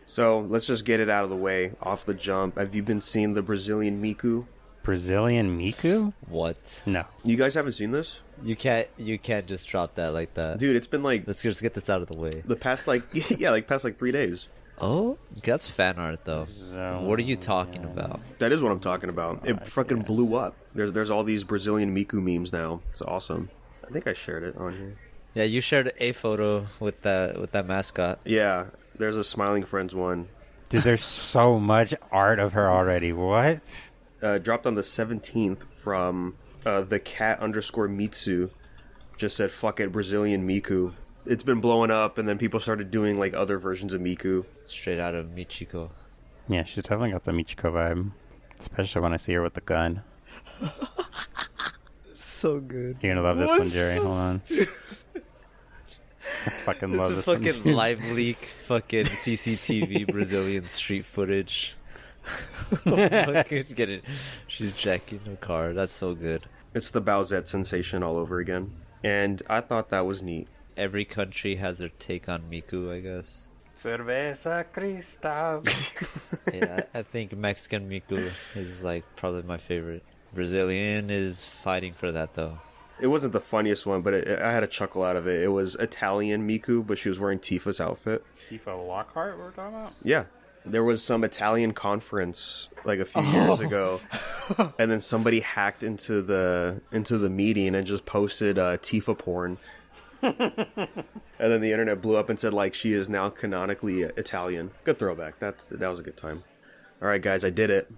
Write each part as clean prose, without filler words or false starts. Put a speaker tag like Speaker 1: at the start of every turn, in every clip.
Speaker 1: So let's just get it out of the way off the jump. Have you been seeing the Brazilian Miku?
Speaker 2: Brazilian Miku?
Speaker 3: What?
Speaker 2: No.
Speaker 1: You guys haven't seen this?
Speaker 3: You can't just drop that like that.
Speaker 1: Dude, it's been like
Speaker 3: Let's just get this out of the way.
Speaker 1: the past past 3 days.
Speaker 3: Oh, that's fan art though. What are you talking about?
Speaker 1: That is what I'm talking about. It fucking blew up. There's all these Brazilian Miku memes now. It's awesome. I think I shared it on here.
Speaker 3: Yeah, you shared a photo with that mascot.
Speaker 1: Yeah, there's a Smiling Friends one.
Speaker 2: Dude, there's so much art of her already. What?
Speaker 1: Dropped on the 17th from the cat _ Mitsu. Just said, fuck it, Brazilian Miku. It's been blowing up, and then people started doing like other versions of Miku.
Speaker 3: Straight out of Michiko.
Speaker 2: Yeah, she's definitely got the Michiko vibe. Especially when I see her with the gun.
Speaker 3: So good.
Speaker 2: You're gonna love this one, Gerry. Hold on. I fucking love this
Speaker 3: It's a fucking
Speaker 2: one.
Speaker 3: live leak, fucking CCTV Brazilian street footage. Fucking get it. She's jacking her car. That's so good.
Speaker 1: It's the Bowsette sensation all over again. And I thought that was neat.
Speaker 3: Every country has their take on Miku, I guess.
Speaker 2: Cerveza Cristal.
Speaker 3: Yeah, I think Mexican Miku is like probably my favorite. Brazilian is fighting for that though.
Speaker 1: It wasn't the funniest one, but I had a chuckle out of it. It was Italian Miku, but she was wearing Tifa's outfit.
Speaker 2: Tifa Lockhart, we're talking about?
Speaker 1: Yeah. There was some Italian conference like a few years ago, and then somebody hacked into the meeting and just posted Tifa porn. And then the internet blew up and said like she is now canonically Italian. Good throwback. That was a good time. All right, guys, I did it.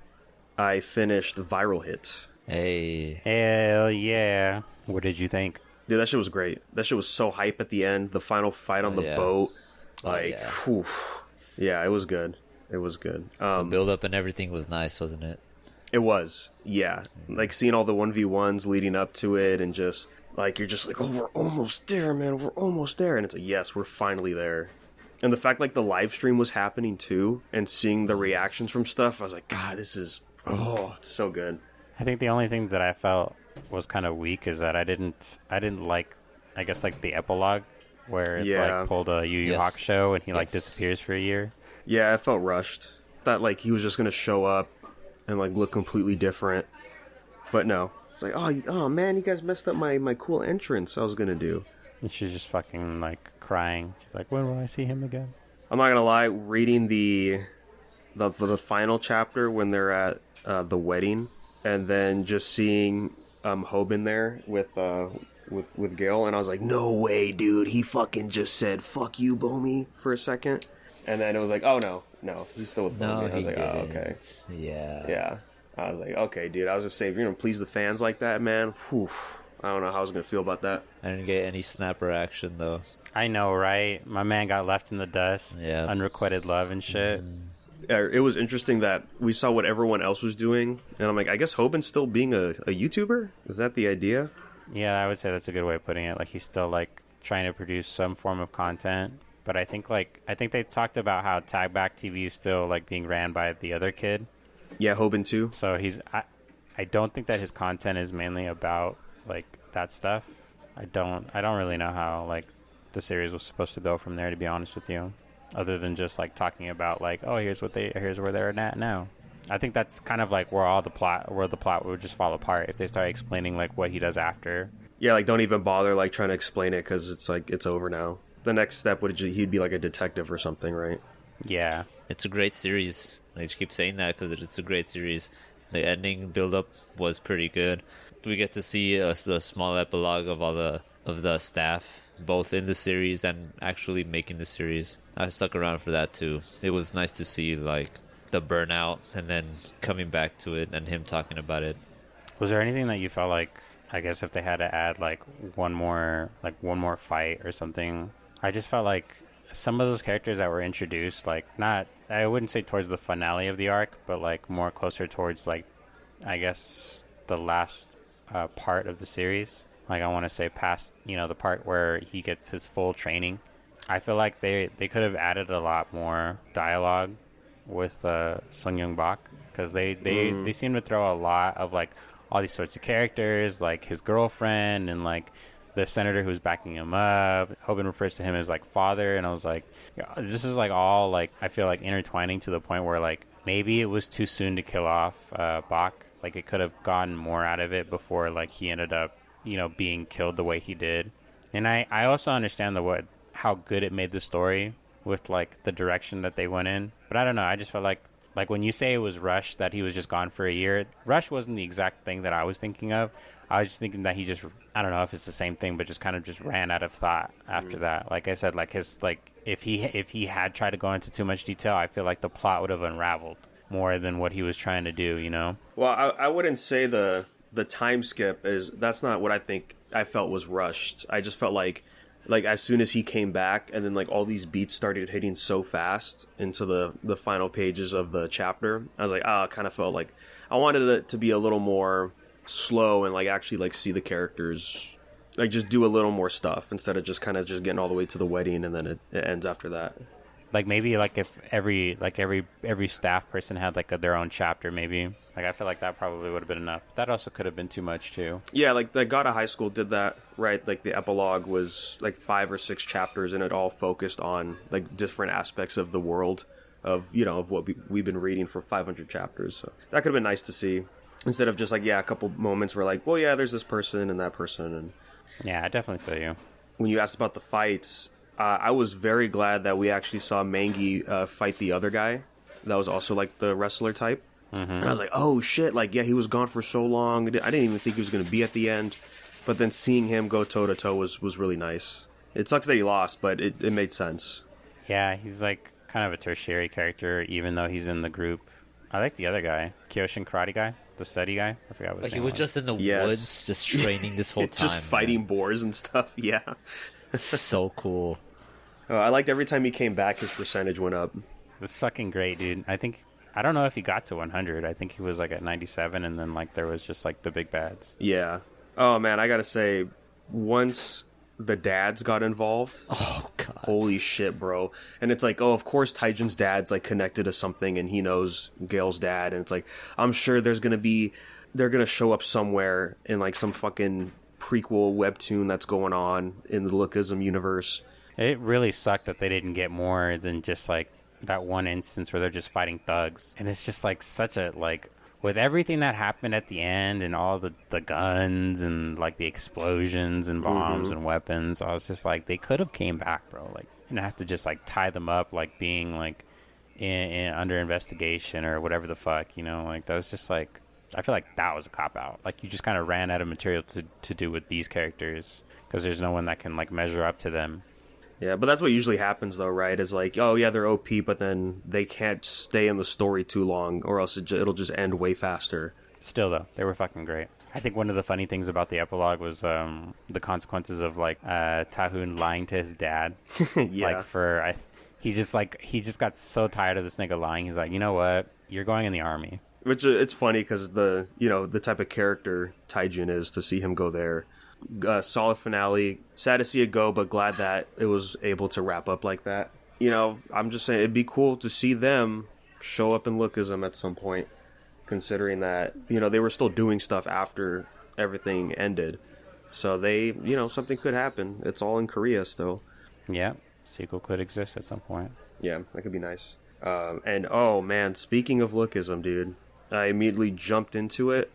Speaker 1: I finished the Viral Hit.
Speaker 3: Hey.
Speaker 2: Hell yeah. What did you think?
Speaker 1: Dude, that shit was great. That shit was so hype at the end. The final fight on the boat. Like, whew. Yeah, it was good. It was good.
Speaker 3: The build up and everything was nice, wasn't it?
Speaker 1: It was, yeah. Like seeing all the 1v1s leading up to it and just like you're just like, oh, we're almost there, man. We're almost there. And it's like, yes, we're finally there. And the fact like the live stream was happening too and seeing the reactions from stuff, I was like, God, this is it's so good.
Speaker 2: I think the only thing that I felt was kind of weak is that I didn't like, I guess like the epilogue where it like pulled a Yu Yu Hakusho and he like disappears for a year.
Speaker 1: Yeah, I felt rushed. Thought like he was just gonna show up and like look completely different, but no. It's like, oh man, you guys messed up my cool entrance I was gonna do.
Speaker 2: And she's just fucking like crying. She's like, when will I see him again?
Speaker 1: I'm not gonna lie, reading the final chapter when they're at the wedding, and then just seeing Hoban there with Gale, and I was like, no way, dude. He fucking just said, fuck you, Bomi, for a second. And then it was like, oh, no, he's still with Bomi. I was like, oh, okay. Yeah. I was like, okay, dude, I was just saying, if you're going to please the fans like that, man, whew, I don't know how I was going to feel about that.
Speaker 3: I didn't get any snapper action, though.
Speaker 2: I know, right? My man got left in the dust.
Speaker 3: Yeah.
Speaker 2: Unrequited love and shit.
Speaker 1: It was interesting that we saw what everyone else was doing, and I'm like, I guess Hoban's still being a YouTuber? Is that the idea?
Speaker 2: Yeah, I would say that's a good way of putting it. Like, he's still, like, trying to produce some form of content. But I think they talked about how Tag Back TV is still, like, being ran by the other kid.
Speaker 1: Yeah, Hoban too.
Speaker 2: So I don't think that his content is mainly about, like, that stuff. I don't really know how, like, the series was supposed to go from there, to be honest with you. Other than just, like, talking about, like, oh, here's where they're at now. I think that's kind of like where the plot would just fall apart if they start explaining like what he does after.
Speaker 1: Yeah, like don't even bother like trying to explain it because it's like it's over now. The next step he'd be like a detective or something, right?
Speaker 2: Yeah,
Speaker 3: it's a great series. I just keep saying that because it's a great series. The ending build up was pretty good. We get to see the small epilogue of all of the staff, both in the series and actually making the series. I stuck around for that too. It was nice to see like the burnout and then coming back to it and him talking about it.
Speaker 2: Was there anything that you felt like, I guess if they had to add like one more fight or something, I just felt like some of those characters that were introduced, like not, I wouldn't say towards the finale of the arc, but like more closer towards like, I guess the last part of the series. Like I want to say past, the part where he gets his full training. I feel like they could have added a lot more dialogue with Sung Young Bak, because they seem to throw a lot of like all these sorts of characters, like his girlfriend and like the senator who's backing him up. Hoban refers to him as like father, and I was like, yeah, this is like all like I feel like intertwining to the point where like maybe it was too soon to kill off Bach. Like it could have gotten more out of it before like he ended up, being killed the way he did. And I also understand how good it made the story with like the direction that they went in. But I don't know. I just felt like when you say it was rushed, that he was just gone for a year. Rush wasn't the exact thing that I was thinking of. I was just thinking that he just, I don't know if it's the same thing, but just kind of just ran out of thought after that. Like I said, like if he had tried to go into too much detail, I feel like the plot would have unraveled more than what he was trying to do,
Speaker 1: Well, I wouldn't say the time skip that's not what I felt was rushed. I just felt like as soon as he came back and then like all these beats started hitting so fast into the final pages of the chapter, I was like, I kind of felt like I wanted it to be a little more slow and like actually like see the characters like just do a little more stuff instead of just kind of just getting all the way to the wedding and then it ends after that.
Speaker 2: Like maybe like if every staff person had like their own chapter, maybe like I feel like that probably would have been enough. That also could have been too much too.
Speaker 1: Yeah, like the God of High School did that, right? Like the epilogue was like 5 or 6 chapters and it all focused on like different aspects of the world of what we've been reading for 500 chapters. So that could have been nice to see instead of just like a couple moments where like, well, yeah, there's this person and that person. And
Speaker 2: yeah, I definitely feel you.
Speaker 1: When you asked about the fights, I was very glad that we actually saw Mangi fight the other guy that was also like the wrestler type. Mm-hmm. And I was like, oh shit, like yeah, he was gone for so long. I didn't even think he was going to be at the end, but then seeing him go toe to toe was really nice. It sucks that he lost, but it made sense.
Speaker 2: Yeah, he's like kind of a tertiary character even though he's in the group. I like the other guy, Kyoshin Karate guy, the steady guy. I forgot what his name was.
Speaker 3: He was just in the woods, just training this whole time.
Speaker 1: Just fighting boars and stuff, yeah.
Speaker 3: So cool.
Speaker 1: Oh, I liked every time he came back, his percentage went up.
Speaker 2: That's fucking great, dude. I don't know if he got to 100. I think he was like at 97, and then like there was just like the big bads.
Speaker 1: Yeah. Oh man, I gotta say, once the dads got involved,
Speaker 3: oh god,
Speaker 1: holy shit, bro! And it's like, oh, of course, Taijin's dad's like connected to something, and he knows Gale's dad, and it's like, I'm sure they're gonna show up somewhere in like some fucking prequel webtoon that's going on in the Lookism universe.
Speaker 2: It really sucked that they didn't get more than just like that one instance where they're just fighting thugs. And it's just like such a like with everything that happened at the end and all the guns and like the explosions and bombs and weapons, I was just like they could have came back, bro. Like you don't have to just like tie them up like being like in under investigation or whatever the fuck, like that was just like I feel like that was a cop out. Like you just kind of ran out of material to do with these characters because there's no one that can like measure up to them.
Speaker 1: Yeah, but that's what usually happens, though, right? It's like, oh, yeah, they're OP, but then they can't stay in the story too long, or else it'll just end way faster.
Speaker 2: Still, though, they were fucking great. I think one of the funny things about the epilogue was the consequences of, like, Tahun lying to his dad.
Speaker 1: Yeah.
Speaker 2: Like, he just got so tired of this nigga lying. He's like, you know what? You're going in the army.
Speaker 1: Which, it's funny, because the type of character Taijin is, to see him go there. Solid finale. Sad to see it go, but glad that it was able to wrap up like that. I'm just saying it'd be cool to see them show up in Lookism at some point, considering that they were still doing stuff after everything ended. So they, something could happen. It's all in Korea still.
Speaker 2: Yeah, sequel could exist at some point.
Speaker 1: Yeah, that could be nice. And oh man, speaking of Lookism, dude, I immediately jumped into it,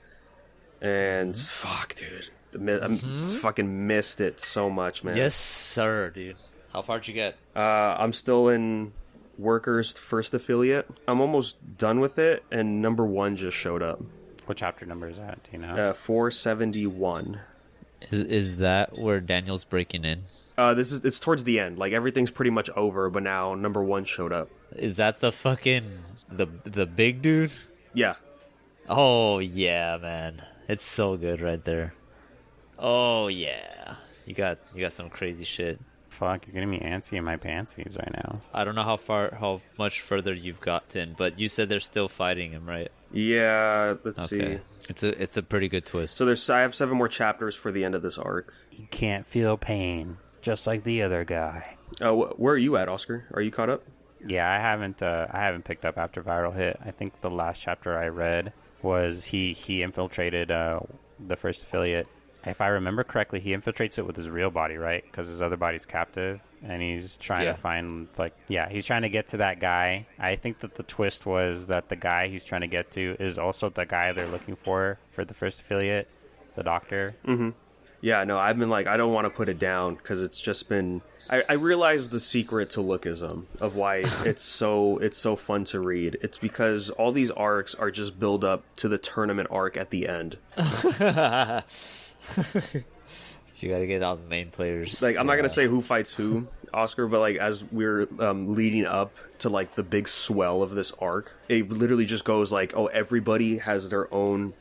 Speaker 1: and fuck, dude. I fucking missed it so much, man.
Speaker 3: Yes, sir, dude. How far did you get?
Speaker 1: I'm still in Workers' first affiliate. I'm almost done with it, and number 1 just showed up.
Speaker 2: What chapter number is that? Do you know?
Speaker 1: 471.
Speaker 3: Is that where Daniel's breaking in?
Speaker 1: It's towards the end. Like everything's pretty much over, but now number 1 showed up.
Speaker 3: Is that the fucking the big dude?
Speaker 1: Yeah.
Speaker 3: Oh yeah, man. It's so good right there. Oh yeah, you got some crazy shit.
Speaker 2: Fuck, you're getting me antsy in my pantsies right now.
Speaker 3: I don't know how much further you've gotten, but you said they're still fighting him, right?
Speaker 1: Yeah, let's see.
Speaker 3: It's a pretty good twist.
Speaker 1: So I have 7 more chapters for the end of this arc.
Speaker 2: He can't feel pain, just like the other guy.
Speaker 1: Where are you at, Oscar? Are you caught up?
Speaker 2: Yeah, I haven't picked up after Viral hit. I think the last chapter I read was he infiltrated the first affiliate if I remember correctly, he infiltrates it with his real body, right? Because his other body's captive, and he's trying to find, like, he's trying to get to that guy. I think that the twist was that the guy he's trying to get to is also the guy they're looking for the first affiliate, the doctor.
Speaker 1: Mm-hmm. Yeah, no, I've been like, I don't want to put it down because it's just been. I realized the secret to Lookism of why it's so fun to read. It's because all these arcs are just build up to the tournament arc at the end.
Speaker 3: You gotta get all the main players.
Speaker 1: Like, I'm not gonna say who fights who, Oscar, but like as we're leading up to like the big swell of this arc, it literally just goes like, oh, everybody has their own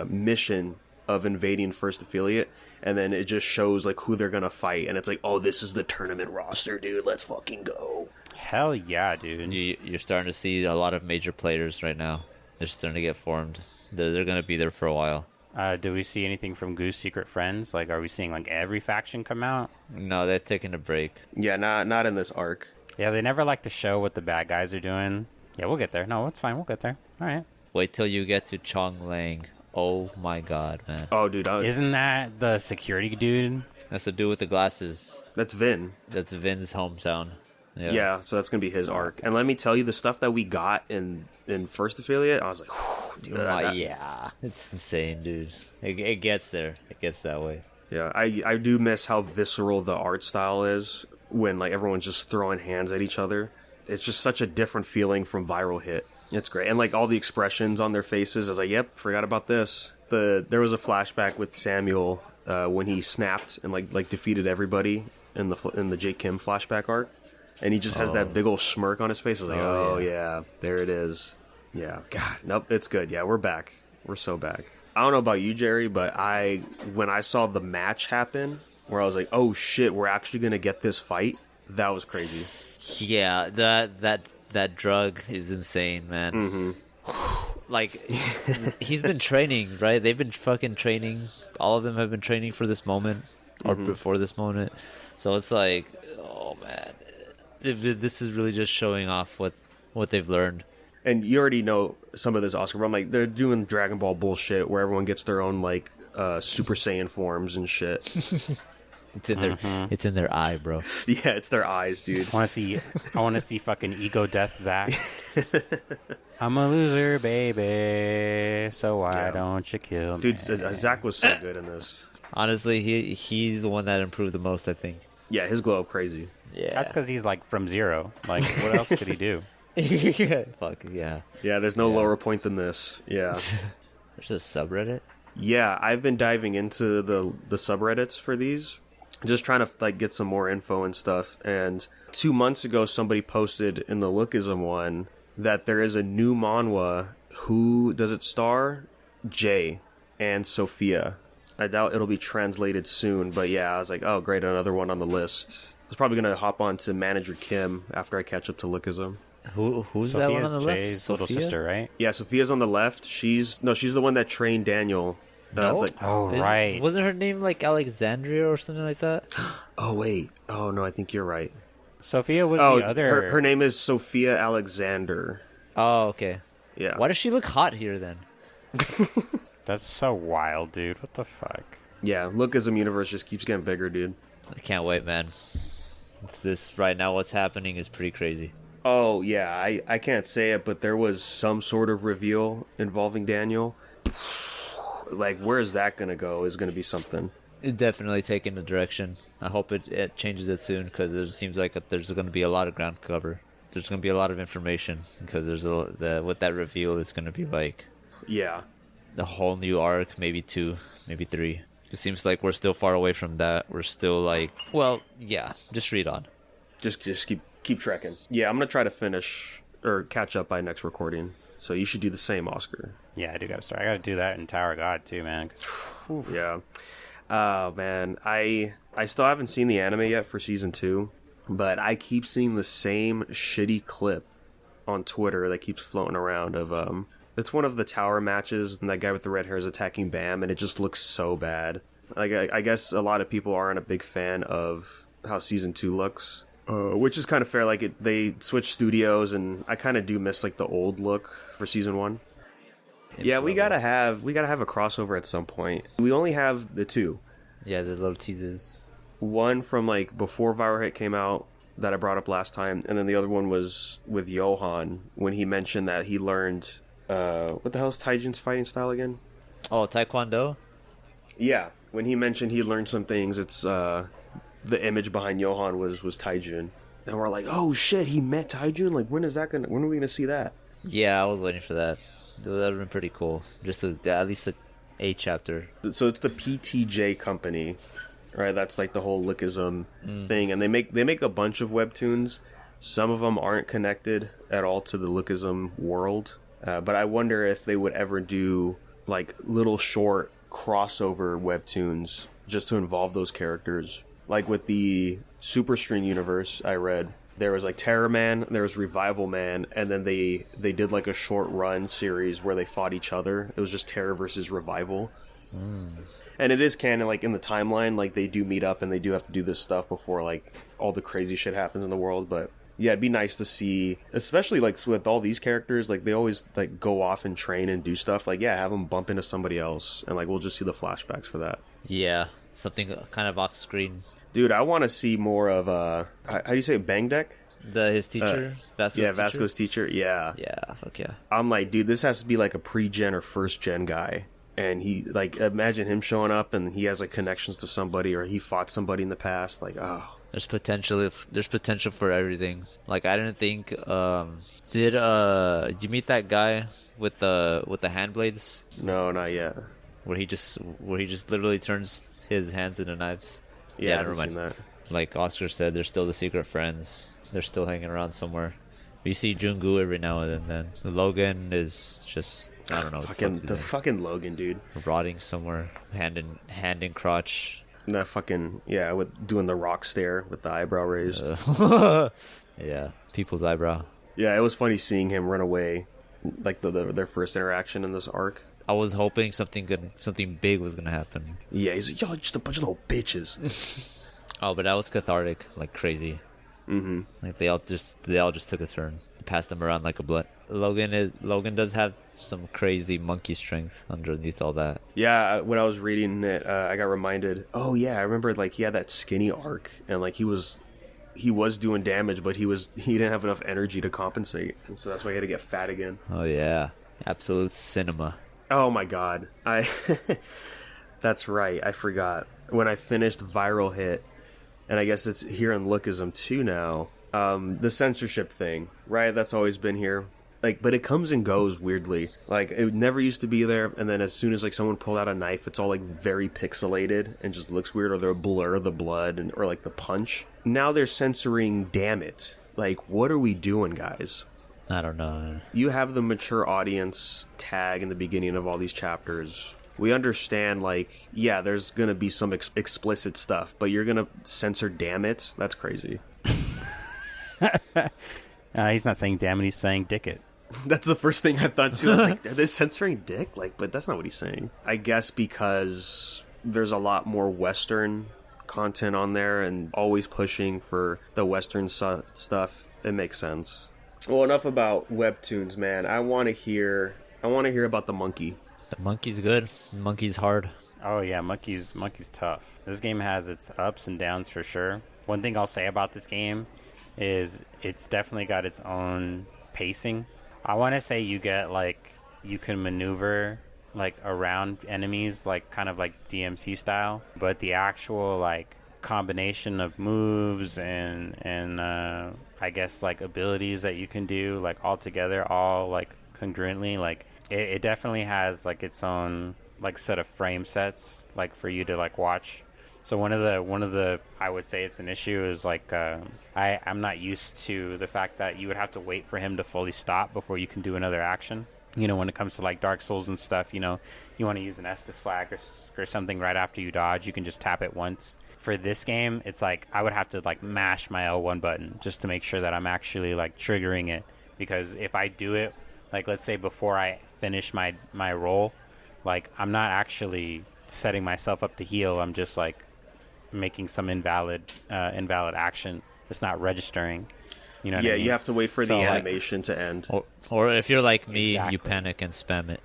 Speaker 1: mission of invading First Affiliate, and then it just shows like who they're gonna fight, and it's like, oh, this is the tournament roster, dude. Let's fucking go.
Speaker 2: Hell yeah, dude.
Speaker 3: You're starting to see a lot of major players right now. They're starting to get formed. They're gonna be there for a while.
Speaker 2: Do we see anything from Goose Secret Friends? Like, are we seeing like every faction come out?
Speaker 3: No, they're taking a break.
Speaker 1: Yeah, not in this arc.
Speaker 2: Yeah, they never like to show what the bad guys are doing. Yeah, we'll get there. No, it's fine. We'll get there. All right.
Speaker 3: Wait till you get to Chong Lang. Oh my god, man.
Speaker 1: Oh, dude.
Speaker 2: Isn't that the security dude?
Speaker 3: That's to do with the glasses.
Speaker 1: That's Vin.
Speaker 3: That's Vin's hometown.
Speaker 1: Yeah, so that's going to be his arc. And let me tell you, the stuff that we got in First Affiliate, I was like, whew, dude.
Speaker 3: Yeah. It's insane, dude. It gets there. It gets that way.
Speaker 1: Yeah, I do miss how visceral the art style is when like everyone's just throwing hands at each other. It's just such a different feeling from Viral Hit. It's great. And like all the expressions on their faces, I was like, yep, forgot about this. There was a flashback with Samuel when he snapped and like defeated everybody in the Jake Kim flashback arc. And he just has that big old smirk on his face. I was like, oh yeah, there it is. Yeah. God, nope, it's good. Yeah, we're back. We're so back. I don't know about you, Gerry, but when I saw the match happen, where I was like, oh shit, we're actually going to get this fight, that was crazy.
Speaker 3: Yeah, that drug is insane, man. Mm-hmm. Like, he's been training, right? They've been fucking training. All of them have been training for this moment, or before this moment. So it's like, oh man. This is really just showing off what they've learned.
Speaker 1: And you already know some of this, Oscar, but I'm like, they're doing Dragon Ball bullshit where everyone gets their own like Super Saiyan forms and shit.
Speaker 3: It's in their eye, bro.
Speaker 1: Yeah, it's their eyes, dude.
Speaker 2: I want to see fucking ego death Zach. I'm a loser, baby. So why don't you kill me?
Speaker 1: Dude, Zach was so good in this.
Speaker 3: Honestly, he's the one that improved the most, I think.
Speaker 1: Yeah, his glow up crazy.
Speaker 3: Yeah,
Speaker 2: that's because he's like from zero. Like, what else could he do?
Speaker 3: Fuck yeah.
Speaker 1: Yeah, there's no lower point than this. Yeah.
Speaker 3: There's a subreddit?
Speaker 1: Yeah, I've been diving into the subreddits for these, just trying to like get some more info and stuff. And 2 months ago, somebody posted in the Lookism one that there is a new manhwa. Who does it star? Jay and Sophia. I doubt it'll be translated soon, but yeah, I was like, oh great, another one on the list. I was probably gonna hop on to Manager Kim after I catch up to Lookism.
Speaker 3: Who's
Speaker 2: Sophia's
Speaker 3: that one on the left?
Speaker 2: Jay's little sister, right?
Speaker 1: Yeah, Sophia's on the left. She's the one that trained Daniel.
Speaker 3: No?
Speaker 2: Right.
Speaker 3: Wasn't her name like Alexandria or something like that?
Speaker 1: Oh wait. Oh no, I think you're right.
Speaker 2: Sophia was the other.
Speaker 1: Her name is Sophia Alexander.
Speaker 3: Oh, okay.
Speaker 1: Yeah.
Speaker 3: Why does she look hot here then?
Speaker 2: That's so wild, dude. What the fuck?
Speaker 1: Yeah, Lookism universe just keeps getting bigger, dude.
Speaker 3: I can't wait, man. It's this right now. What's happening is pretty crazy.
Speaker 1: Oh yeah, I can't say it, but there was some sort of reveal involving Daniel. Like, where is that gonna go? Is gonna be something.
Speaker 3: It definitely taking a direction. I hope it changes it soon, because it seems like there's going to be a lot of ground cover. There's going to be a lot of information, because what that reveal is going to be like.
Speaker 1: Yeah.
Speaker 3: A whole new arc, maybe 2, maybe 3. It seems like we're still far away from that. We're still like, well, yeah, just read on.
Speaker 1: Just keep trekking. Yeah, I'm gonna try to finish or catch up by next recording. So you should do the same, Oscar.
Speaker 2: Yeah, I do gotta start. I gotta do that in Tower of God too, man.
Speaker 1: Yeah. Oh man, I still haven't seen the anime yet for season 2, but I keep seeing the same shitty clip on Twitter that keeps floating around of it's one of the tower matches, and that guy with the red hair is attacking Bam, and it just looks so bad. Like, I guess a lot of people aren't a big fan of how season 2 looks, which is kind of fair. Like, they switched studios, and I kind of do miss like the old look for season 1. Yeah, we gotta have a crossover at some point. We only have the two.
Speaker 3: Yeah, the little teases.
Speaker 1: One from like before Viral Hit came out that I brought up last time, and then the other one was with Johan when he mentioned that he learned what the hell is Taijin's fighting style again?
Speaker 3: Oh, Taekwondo?
Speaker 1: Yeah, when he mentioned he learned some things, it's the image behind Johan was Taijin. And we're like, oh shit, he met Taijin? Like when are we gonna see that?
Speaker 3: Yeah, I was waiting for that. That would have been pretty cool. Just at least a chapter.
Speaker 1: So it's the PTJ company, right? That's like the whole Lookism thing, and they make a bunch of webtoons. Some of them aren't connected at all to the Lookism world, but I wonder if they would ever do like little short crossover webtoons just to involve those characters. Like with the Super String universe I read, there was like Terror Man, there was Revival Man, and then they did like a short run series where they fought each other. It was just Terror versus Revival. And it is canon, like in the timeline, like they do meet up and they do have to do this stuff before like all the crazy shit happens in the world. But yeah, it'd be nice to see, especially like with all these characters, like they always like go off and train and do stuff. Like yeah, have them bump into somebody else, and like we'll just see the flashbacks for that.
Speaker 3: Yeah, something kind of off screen.
Speaker 1: Dude, I want to see more of how do you say it? Bang Deck?
Speaker 3: His teacher? Vasco's teacher?
Speaker 1: Vasco's teacher. Yeah.
Speaker 3: Yeah, fuck yeah.
Speaker 1: I'm like, dude, this has to be like a pre-gen or first-gen guy. And he, like, imagine him showing up and he has like connections to somebody or he fought somebody in the past. Like, oh.
Speaker 3: There's potential for everything. Like, I didn't think, did you meet that guy with the hand blades?
Speaker 1: No, not yet.
Speaker 3: Where he just literally turns his hands into knives.
Speaker 1: Yeah, I haven't seen that.
Speaker 3: Like Oscar said, they're still the secret friends. They're still hanging around somewhere. We see Jungu every now and then. Logan is just, I don't know.
Speaker 1: Fucking Logan, dude.
Speaker 3: Rotting somewhere, hand in crotch.
Speaker 1: That fucking, yeah, doing the rock stare with the eyebrow raised.
Speaker 3: Yeah, people's eyebrow.
Speaker 1: Yeah, it was funny seeing him run away, like their first interaction in this arc.
Speaker 3: I was hoping something big was gonna happen.
Speaker 1: Yeah, he's like, y'all just a bunch of little bitches.
Speaker 3: Oh, but that was cathartic, like crazy.
Speaker 1: Mm-hmm.
Speaker 3: Like they all just took a turn, passed them around like a blunt. Logan does have some crazy monkey strength underneath all that.
Speaker 1: Yeah, when I was reading it, I got reminded. Oh yeah, I remember like he had that skinny arc, and like he was doing damage, but he didn't have enough energy to compensate, and so that's why he had to get fat again.
Speaker 3: Oh yeah, absolute cinema.
Speaker 1: Oh my god, that's right, I forgot. When I finished Viral Hit, and I guess it's here in Lookism too now, the censorship thing, right? That's always been here. Like, but it comes and goes weirdly. Like, it never used to be there, and then as soon as like someone pulled out a knife, it's all like very pixelated and just looks weird, or they'll blur the blood or like the punch. Now they're censoring damn it. Like, what are we doing, guys?
Speaker 3: I don't know.
Speaker 1: You have the mature audience tag in the beginning of all these chapters. We understand, like, yeah, there's gonna be some explicit stuff, but you're gonna censor damn it? That's crazy.
Speaker 2: He's not saying damn it, he's saying dick it.
Speaker 1: That's the first thing I thought too. I was like, are they censoring dick? Like, but that's not what he's saying. I guess because there's a lot more Western content on there and always pushing for the Western stuff. It makes sense. Well, enough about webtoons, man. I want to hear about the monkey.
Speaker 3: The monkey's good. The monkey's hard.
Speaker 2: Oh yeah, monkey's tough. This game has its ups and downs for sure. One thing I'll say about this game is it's definitely got its own pacing. I want to say you can maneuver like around enemies, like kind of like DMC style, but the actual like combination of moves and I guess like abilities that you can do like all together, all like congruently, like it definitely has like its own like set of frame sets like for you to like watch. So one of the I would say it's an issue is like I'm not used to the fact that you would have to wait for him to fully stop before you can do another action. You know, when it comes to like Dark Souls and stuff, you know, you want to use an Estus flag or something right after you dodge, you can just tap it once. For this game, it's like I would have to like mash my L1 button just to make sure that I'm actually like triggering it, because if I do it, like let's say before I finish my roll, like I'm not actually setting myself up to heal. I'm just like making some invalid action. It's not registering. You know what I mean?
Speaker 1: You have to wait for the animation to end.
Speaker 3: Or if you're like me,
Speaker 2: Exactly.
Speaker 3: you panic and spam it.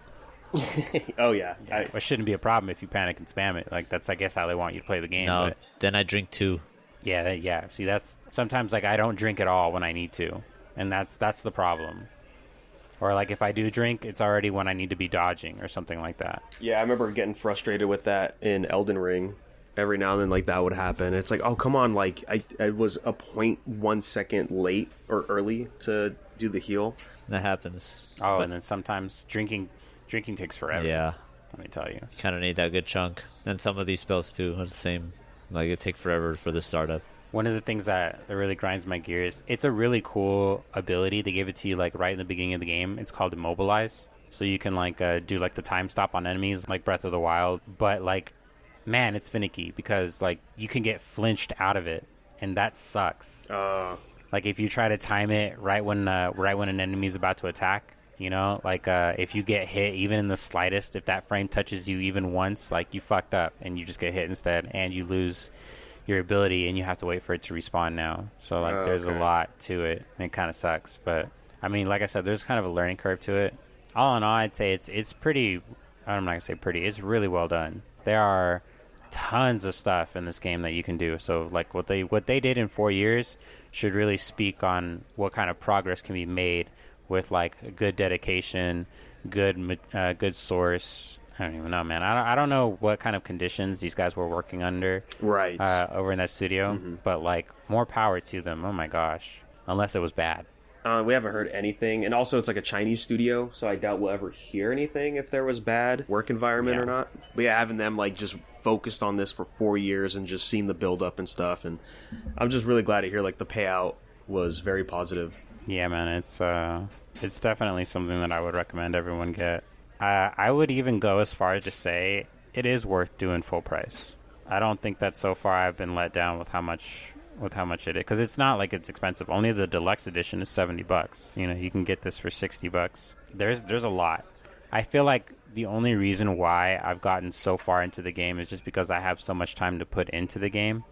Speaker 1: Oh yeah.
Speaker 2: It shouldn't be a problem if you panic and spam it. Like that's I guess how they want you to play the game.
Speaker 3: No,
Speaker 2: But
Speaker 3: then I drink 2.
Speaker 2: yeah. See, that's sometimes like I don't drink at all when I need to, and that's the problem. Or like if I do drink, it's already when I need to be dodging or something like that.
Speaker 1: Yeah, I remember getting frustrated with that in Elden Ring. Every now and then, like, that would happen. It's like, oh, come on, like, I was a 0.1 second late or early to do the heal.
Speaker 3: That happens.
Speaker 2: Oh,
Speaker 3: But,
Speaker 2: and then sometimes drinking takes forever.
Speaker 3: yeah,
Speaker 2: Let me tell you.
Speaker 3: kind of need that good chunk. And some of these spells too are the same. Like it take forever for the startup.
Speaker 2: One of the things that really grinds my gears, it's a really cool ability. They gave it to you like right in the beginning of the game. It's called Immobilize. So you can like do like the time stop on enemies like Breath of the Wild. But like, man, it's finicky because like you can get flinched out of it. And that sucks. Like if you try to time it right when an enemy's about to attack, you know, like if you get hit even in the slightest, if that frame touches you even once, like you fucked up and you just get hit instead and you lose your ability and you have to wait for it to respawn now. So like there's a lot to it and it kind of sucks. But I mean, like I said, there's kind of a learning curve to it. All in all, I'd say it's pretty, I'm not gonna say pretty, it's really well done. There are tons of stuff in this game that you can do. So like what they did in 4 years should really speak on what kind of progress can be made with like good dedication, good source. I don't even know, man. I don't know what kind of conditions these guys were working under,
Speaker 1: Right.
Speaker 2: over in that studio. But like, more power to them. Oh my gosh, unless it was bad.
Speaker 1: We haven't heard anything, and also it's like a Chinese studio, so I doubt we'll ever hear anything if there was bad work environment or not. But yeah, having them like just focused on this for 4 years and just seeing the build up and stuff, and I'm just really glad to hear like the payout was very positive.
Speaker 2: Yeah, man, it's definitely something that I would recommend everyone get. I would even go as far as to say it is worth doing full price. I don't think that so far I've been let down with how much it is, because it's not like it's expensive. Only the deluxe edition is $70. You know, you can get this for $60. There's a lot. I feel like the only reason why I've gotten so far into the game is just because I have so much time to put into the game.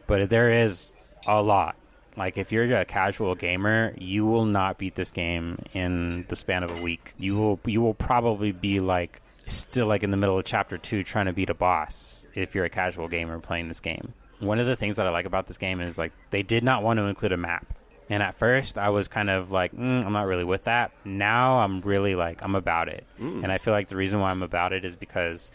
Speaker 2: But there is a lot. Like, if you're a casual gamer, you will not beat this game in the span of a week. You will probably be, like, still, like, in the middle of Chapter 2 trying to beat a boss if you're a casual gamer playing this game. One of the things that I like about this game is, like, they did not want to include a map. And at first, I was kind of like, I'm not really with that. Now, I'm really, like, I'm about it. And I feel like the reason why I'm about it is because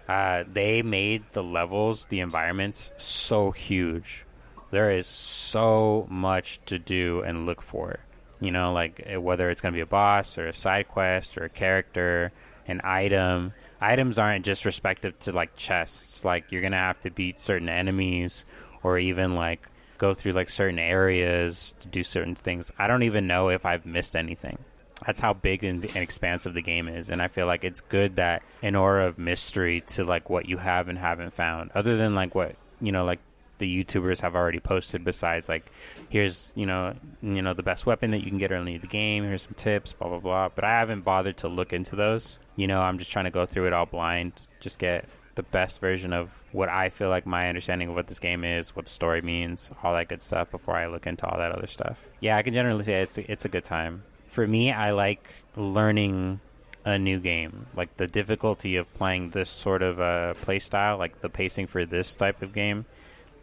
Speaker 2: they made the levels, the environments, so huge. There is so much to do and look for, you know, like whether it's going to be a boss or a side quest or a character, an item. Items aren't just respective to like chests. Like you're going to have to beat certain enemies or even like go through like certain areas to do certain things. I don't even know if I've missed anything. That's how big and expansive the game is. And I feel like it's good that an aura of mystery to like what you have and haven't found, other than like what, you know, like the YouTubers have already posted, besides like here's you know the best weapon that you can get early in the game, here's some tips, blah blah blah. But I haven't bothered to look into those. You know, I'm just trying to go through it all blind, just get the best version of what I feel like my understanding of what this game is, what the story means, all that good stuff before I look into all that other stuff. Yeah, I can generally say it's a good time. For me, I like learning a new game. Like the difficulty of playing this sort of play style, like the pacing for this type of game.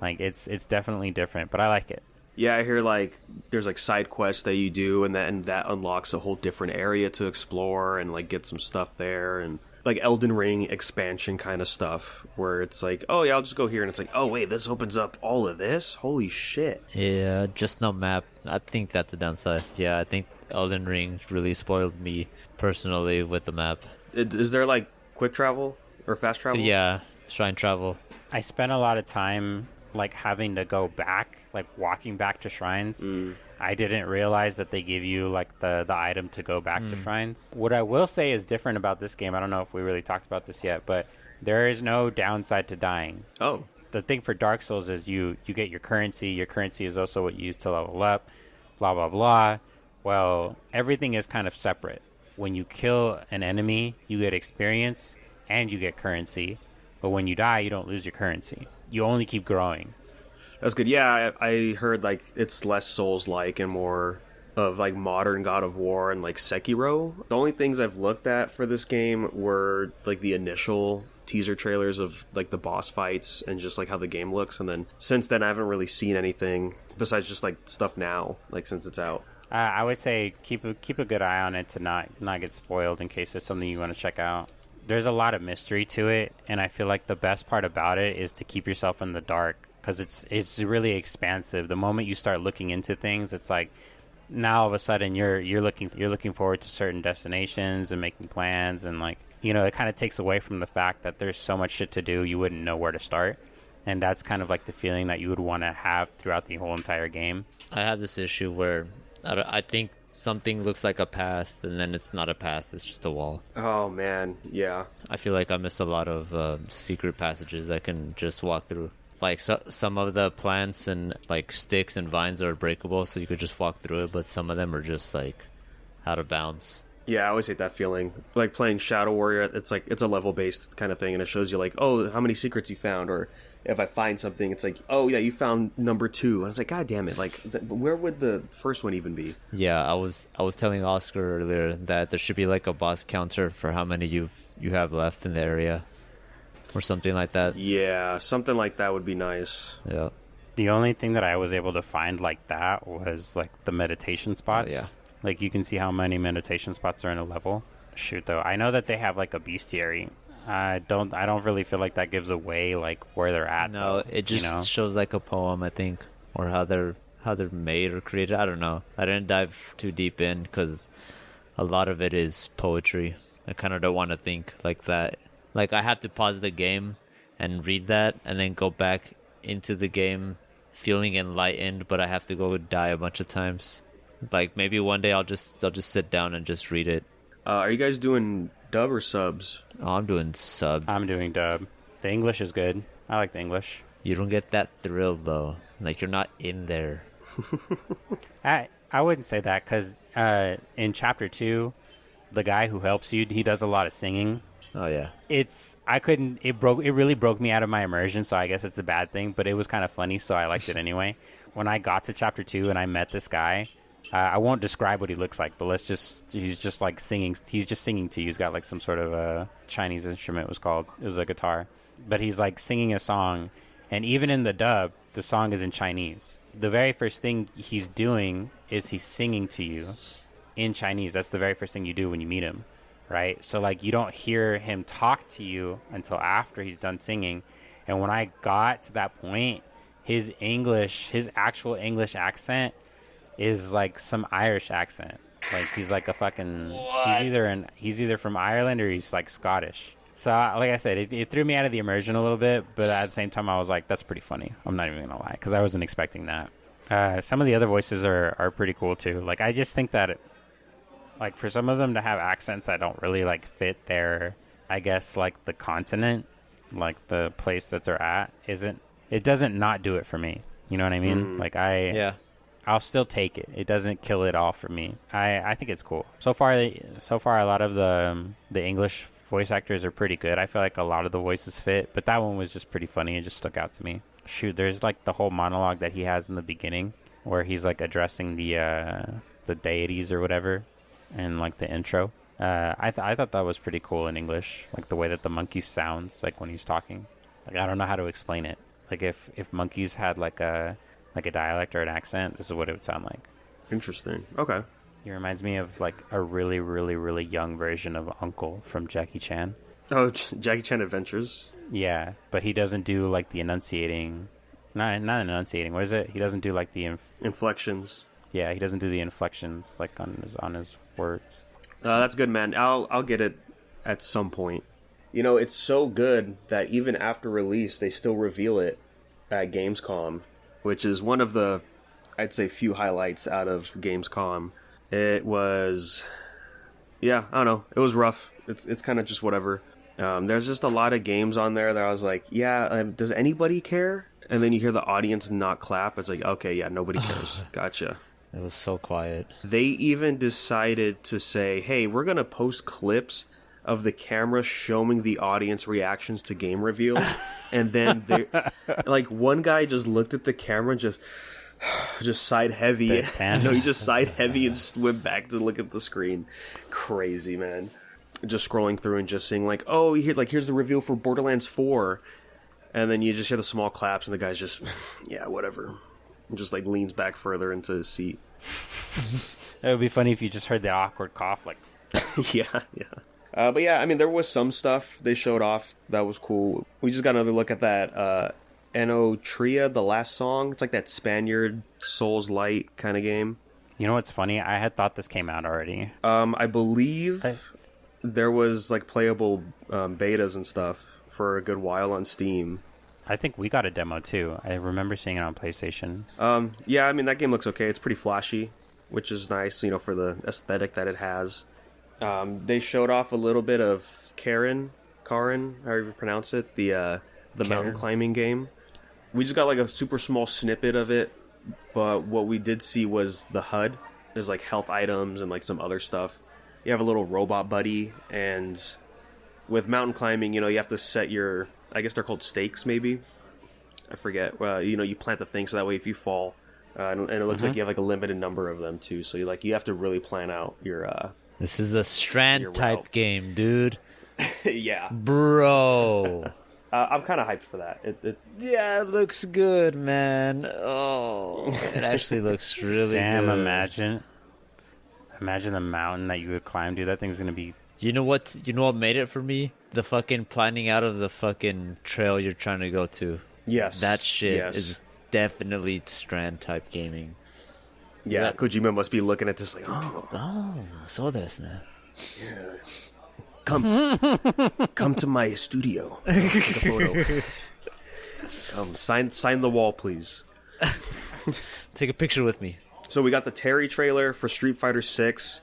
Speaker 2: Like it's definitely different, but I like it.
Speaker 1: Yeah, I hear like there's like side quests that you do, and that unlocks a whole different area to explore and like get some stuff there, and like Elden Ring expansion kind of stuff where it's like, oh yeah, I'll just go here, and it's like, oh wait, this opens up all of this. Holy shit!
Speaker 3: Yeah, just no map. I think that's the downside. Yeah, I think Elden Ring really spoiled me personally with the map.
Speaker 1: Is there like quick travel or fast travel?
Speaker 3: Yeah, shrine travel.
Speaker 2: I spent a lot of time like having to go back, like walking back to shrines. I didn't realize that they give you like the item to go back to shrines. What I will say is different about this game, I don't know if we really talked about this yet, but there is no downside to dying.
Speaker 1: Oh.
Speaker 2: The thing for Dark Souls is you get your currency. Your currency is also what you use to level up, blah blah blah. Well, everything is kind of separate. When you kill an enemy, you get experience and you get currency, but when you die, you don't lose your currency. You only keep growing.
Speaker 1: That's good. Yeah, I heard like it's less Souls-like and more of like modern God of War and like Sekiro. The only things I've looked at for this game were like the initial teaser trailers of like the boss fights and just like how the game looks, and then since then I haven't really seen anything besides just like stuff now, like since it's out.
Speaker 2: I would say keep a good eye on it to not get spoiled in case it's something you want to check out. There's a lot of mystery to it, and I feel like the best part about it is to keep yourself in the dark, because it's really expansive. The moment you start looking into things, it's like now all of a sudden you're looking forward to certain destinations and making plans, and like, you know, it kind of takes away from the fact that there's so much shit to do you wouldn't know where to start, and that's kind of like the feeling that you would want to have throughout the whole entire game.
Speaker 3: I have this issue where I think something looks like a path, and then it's not a path, it's just a wall.
Speaker 1: Oh man, yeah.
Speaker 3: I feel like I missed a lot of secret passages I can just walk through. Like some of the plants and like sticks and vines are breakable, so you could just walk through it, but some of them are just like out of bounds.
Speaker 1: Yeah, I always hate that feeling. Like playing Shadow Warrior, it's like it's a level-based kind of thing, and it shows you like, oh, how many secrets you found, or if I find something, it's like, oh yeah, you found number 2. And I was like, God damn it! Like, where would the first one even be?
Speaker 3: Yeah, I was telling Oscar earlier that there should be like a boss counter for how many you have left in the area, or something like that.
Speaker 1: Yeah, something like that would be nice.
Speaker 3: Yeah.
Speaker 2: The only thing that I was able to find like that was like the meditation spots.
Speaker 3: Oh, yeah.
Speaker 2: Like you can see how many meditation spots are in a level. Shoot, though, I know that they have like a bestiary. I don't really feel like that gives away like where they're at.
Speaker 3: No,
Speaker 2: though,
Speaker 3: it just
Speaker 2: you know?
Speaker 3: shows like a poem, I think, or how they're made or created. I don't know. I didn't dive too deep in because a lot of it is poetry. I kind of don't want to think like that. Like I have to pause the game and read that, and then go back into the game feeling enlightened, but I have to go die a bunch of times. Like maybe one day I'll just sit down and just read it.
Speaker 1: Are you guys doing dub or subs?
Speaker 3: Oh, I'm doing sub.
Speaker 2: I'm doing dub. The English is good. I like the English.
Speaker 3: You don't get that thrill though. Like you're not in there.
Speaker 2: I wouldn't say that, because in chapter 2, the guy who helps you, he does a lot of singing.
Speaker 3: Oh yeah.
Speaker 2: It really broke me out of my immersion, so I guess it's a bad thing, but it was kind of funny, so I liked it anyway. When I got to chapter 2 and I met this guy, I won't describe what he looks like, but he's just like singing. He's just singing to you. He's got like some sort of Chinese instrument. It was a guitar, but he's like singing a song, and even in the dub, the song is in Chinese. The very first thing he's doing is he's singing to you in Chinese. That's the very first thing you do when you meet him, right? So like you don't hear him talk to you until after he's done singing. And when I got to that point, his actual English accent is like some Irish accent. Like he's like a fucking he's either from Ireland or he's like Scottish. So like I said, it threw me out of the immersion a little bit, but at the same time I was like, that's pretty funny. I'm not even gonna lie, because I wasn't expecting that. Some of the other voices are pretty cool too. Like I just think that like for some of them to have accents that don't really like fit their, I guess, like the continent, like the place that they're at, it doesn't not do it for me. You know what I mean? Like I'll still take it. It doesn't kill it all for me. I think it's cool. So far a lot of the English voice actors are pretty good. I feel like a lot of the voices fit, but that one was just pretty funny. It just stuck out to me. Shoot, there's like the whole monologue that he has in the beginning where he's like addressing the deities or whatever, and like the intro. I thought that was pretty cool in English, like the way that the monkey sounds like when he's talking. Like I don't know how to explain it. Like if monkeys had like a dialect or an accent, this is what it would sound like.
Speaker 1: Interesting. Okay.
Speaker 2: He reminds me of like a really, really, really young version of Uncle from Jackie Chan.
Speaker 1: Oh, Jackie Chan Adventures.
Speaker 2: Yeah, but he doesn't do like the enunciating. Not enunciating. What is it? He doesn't do like the
Speaker 1: inflections.
Speaker 2: Yeah, he doesn't do the inflections like on his words.
Speaker 1: That's good, man. I'll get it at some point. You know, it's so good that even after release, they still reveal it at Gamescom, which is one of the, I'd say, few highlights out of Gamescom. It was, yeah, I don't know. It was rough. It's kind of just whatever. There's just a lot of games on there that I was like, yeah, does anybody care? And then you hear the audience not clap. It's like, okay, yeah, nobody cares. Gotcha.
Speaker 3: It was so quiet.
Speaker 1: They even decided to say, hey, we're going to post clips of the camera showing the audience reactions to game reveals. And then like one guy just looked at the camera and just Just sighed heavy.
Speaker 2: Deadpan.
Speaker 1: No, he just sighed heavy and went back to look at the screen. Crazy, man. Just scrolling through and just seeing like, oh, here's the reveal for Borderlands 4. And then you just hear the small claps and the guy's just, yeah, whatever. And just like leans back further into his seat.
Speaker 2: It would be funny if you just heard the awkward cough, like.
Speaker 1: Yeah. But yeah, I mean, there was some stuff they showed off that was cool. We just got another look at that Enotria, the last song. It's like that Spaniard Souls Light kind of game.
Speaker 2: You know what's funny? I had thought this came out already.
Speaker 1: I believe there was like playable betas and stuff for a good while on Steam.
Speaker 2: I think we got a demo too. I remember seeing it on PlayStation.
Speaker 1: Yeah, I mean, that game looks okay. It's pretty flashy, which is nice, you know, for the aesthetic that it has. They showed off a little bit of Karen, however you pronounce it, the mountain climbing game. We just got like a super small snippet of it, but what we did see was the HUD. There's like health items and like some other stuff. You have a little robot buddy, and with mountain climbing, you know, you have to set your, I guess they're called stakes, maybe. I forget. You know, you plant the thing so that way if you fall, and it looks like you have like a limited number of them too. So you have to really plan out your.
Speaker 3: This is a Strand type game, dude.
Speaker 1: Yeah,
Speaker 3: bro.
Speaker 1: I'm kind of hyped for that.
Speaker 3: Yeah, it looks good, man. Oh, it actually looks really
Speaker 2: Damn,
Speaker 3: good.
Speaker 2: imagine the mountain that you would climb, dude. That thing's gonna be.
Speaker 3: You know what made it for me? The fucking planning out of the fucking trail you're trying to go to.
Speaker 1: Yes.
Speaker 3: That shit is definitely Strand type gaming.
Speaker 1: Yeah, Kojima must be looking at this like, oh,
Speaker 3: so this now.
Speaker 1: Yeah. Come to my studio. Take a photo. Sign the wall, please.
Speaker 3: Take a picture with me.
Speaker 1: So we got the Terry trailer for Street Fighter 6.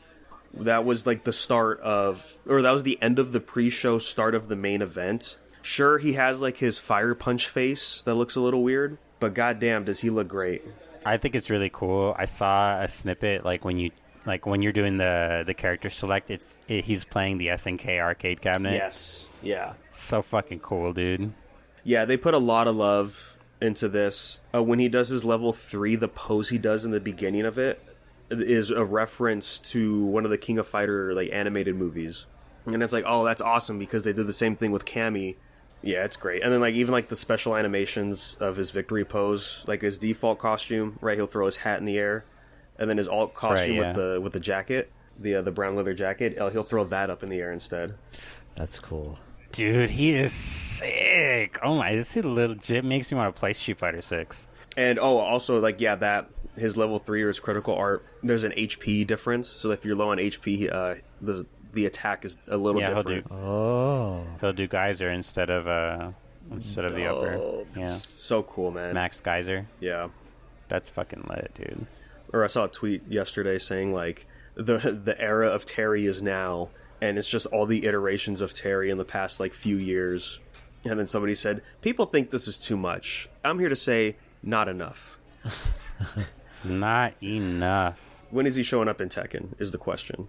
Speaker 1: That was like the start of, or that was the end of the pre-show, start of the main event. Sure, he has like his fire punch face that looks a little weird, but goddamn, does he look great.
Speaker 2: I think it's really cool. I saw a snippet like when you're doing the character select, he's playing the SNK arcade cabinet.
Speaker 1: Yes. Yeah.
Speaker 2: So fucking cool, dude.
Speaker 1: Yeah, they put a lot of love into this. When he does his level 3, the pose he does in the beginning of it is a reference to one of the King of Fighter like animated movies. And it's like, oh, that's awesome because they did the same thing with Cammy. Yeah, it's great. And then like even like the special animations of his victory pose, like his default costume, right? He'll throw his hat in the air, and then his alt costume with the jacket, the brown leather jacket, he'll throw that up in the air instead.
Speaker 3: That's cool.
Speaker 2: Dude, he is sick. Oh my, this legit makes me want to play Street Fighter 6.
Speaker 1: And also like that his level 3 or his critical art, there's an HP difference. So if you're low on HP, the attack is a little different.
Speaker 2: He'll do geyser instead of the upper. Yeah.
Speaker 1: So cool, man.
Speaker 2: Max geyser.
Speaker 1: Yeah.
Speaker 2: That's fucking lit, dude.
Speaker 1: Or I saw a tweet yesterday saying like the era of Terry is now, and it's just all the iterations of Terry in the past like few years. And then somebody said, people think this is too much. I'm here to say, not enough.
Speaker 2: Not enough.
Speaker 1: When is he showing up in Tekken is the question.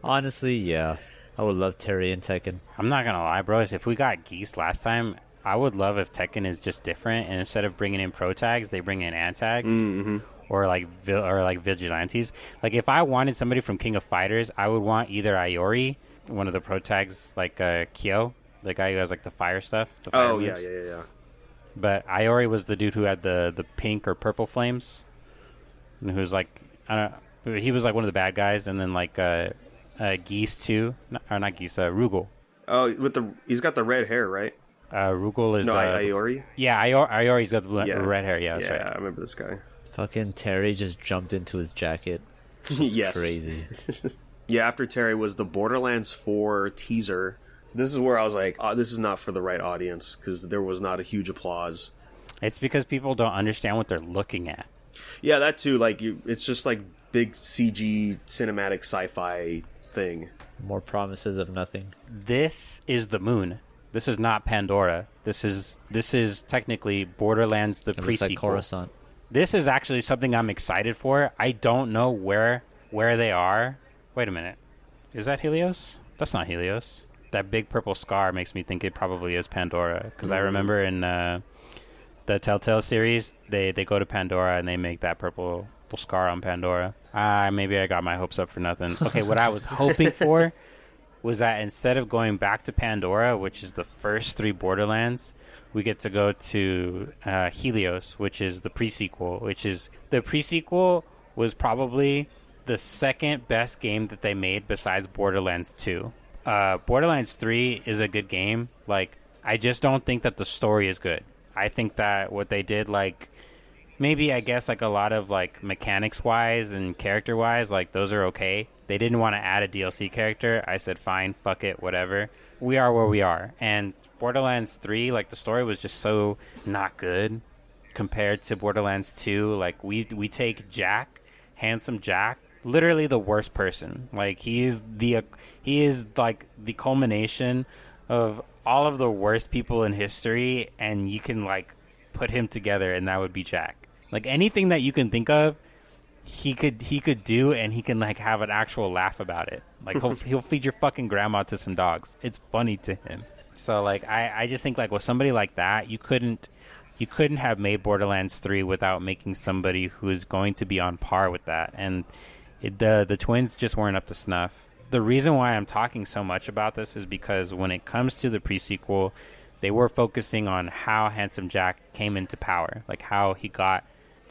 Speaker 3: Honestly, yeah. I would love Terry in Tekken.
Speaker 2: I'm not gonna lie, bros. If we got Geese last time, I would love if Tekken is just different, and instead of bringing in pro tags, they bring in antags.
Speaker 1: Mm-hmm.
Speaker 2: Or like vigilantes. Like if I wanted somebody from King of Fighters, I would want either Iori, one of the pro tags, like Kyo, the guy who has like the fire stuff. The fire moves.
Speaker 1: Yeah.
Speaker 2: But Iori was the dude who had the pink or purple flames, and who's like he was like one of the bad guys, and then like Geese too, not Geese, Rugal.
Speaker 1: Oh, he's got the red hair, right?
Speaker 2: Rugal is
Speaker 1: Iori.
Speaker 2: Yeah, Iori's got the red hair. Yeah, that's right.
Speaker 1: I remember this guy.
Speaker 3: Fucking Terry just jumped into his jacket.
Speaker 1: Yes.
Speaker 3: Crazy.
Speaker 1: Yeah, after Terry was the Borderlands 4 teaser. This is where I was like, oh, this is not for the right audience, because there was not a huge applause.
Speaker 2: It's because people don't understand what they're looking at.
Speaker 1: Yeah, that too. Like, it's just like big CG cinematic sci-fi thing.
Speaker 3: More promises of nothing.
Speaker 2: This is the moon. This is not Pandora. This is technically Borderlands the pre-sequel.
Speaker 3: Looks like Coruscant.
Speaker 2: This is actually something I'm excited for. I don't know where they are. Wait a minute. Is that Helios? That's not Helios. That big purple scar makes me think it probably is Pandora. Because I remember in the the Telltale series, they go to Pandora and they make that purple scar on Pandora. Maybe I got my hopes up for nothing. Okay, what I was hoping for was that instead of going back to Pandora, which is the first 3 Borderlands, we get to go to Helios, which is the pre-sequel, was probably the second best game that they made besides Borderlands 2. Borderlands 3 is a good game. Like, I just don't think that the story is good. I think that what they did, like, maybe I guess like a lot of like mechanics wise and character wise, like those are okay. They didn't want to add a DLC character. I said fine, fuck it, whatever. We are where we are. And Borderlands 3, like the story was just so not good compared to Borderlands 2. Like we take Jack, handsome Jack, literally the worst person. Like he is like the culmination of all of the worst people in history, and you can like put him together and that would be Jack. Like anything that you can think of, he could do, and he can like have an actual laugh about it. Like he'll feed your fucking grandma to some dogs. It's funny to him. So like I just think like with somebody like that, you couldn't have made Borderlands 3 without making somebody who is going to be on par with that. And the twins just weren't up to snuff. The reason why I'm talking so much about this is because when it comes to the pre-sequel, they were focusing on how Handsome Jack came into power, like how he got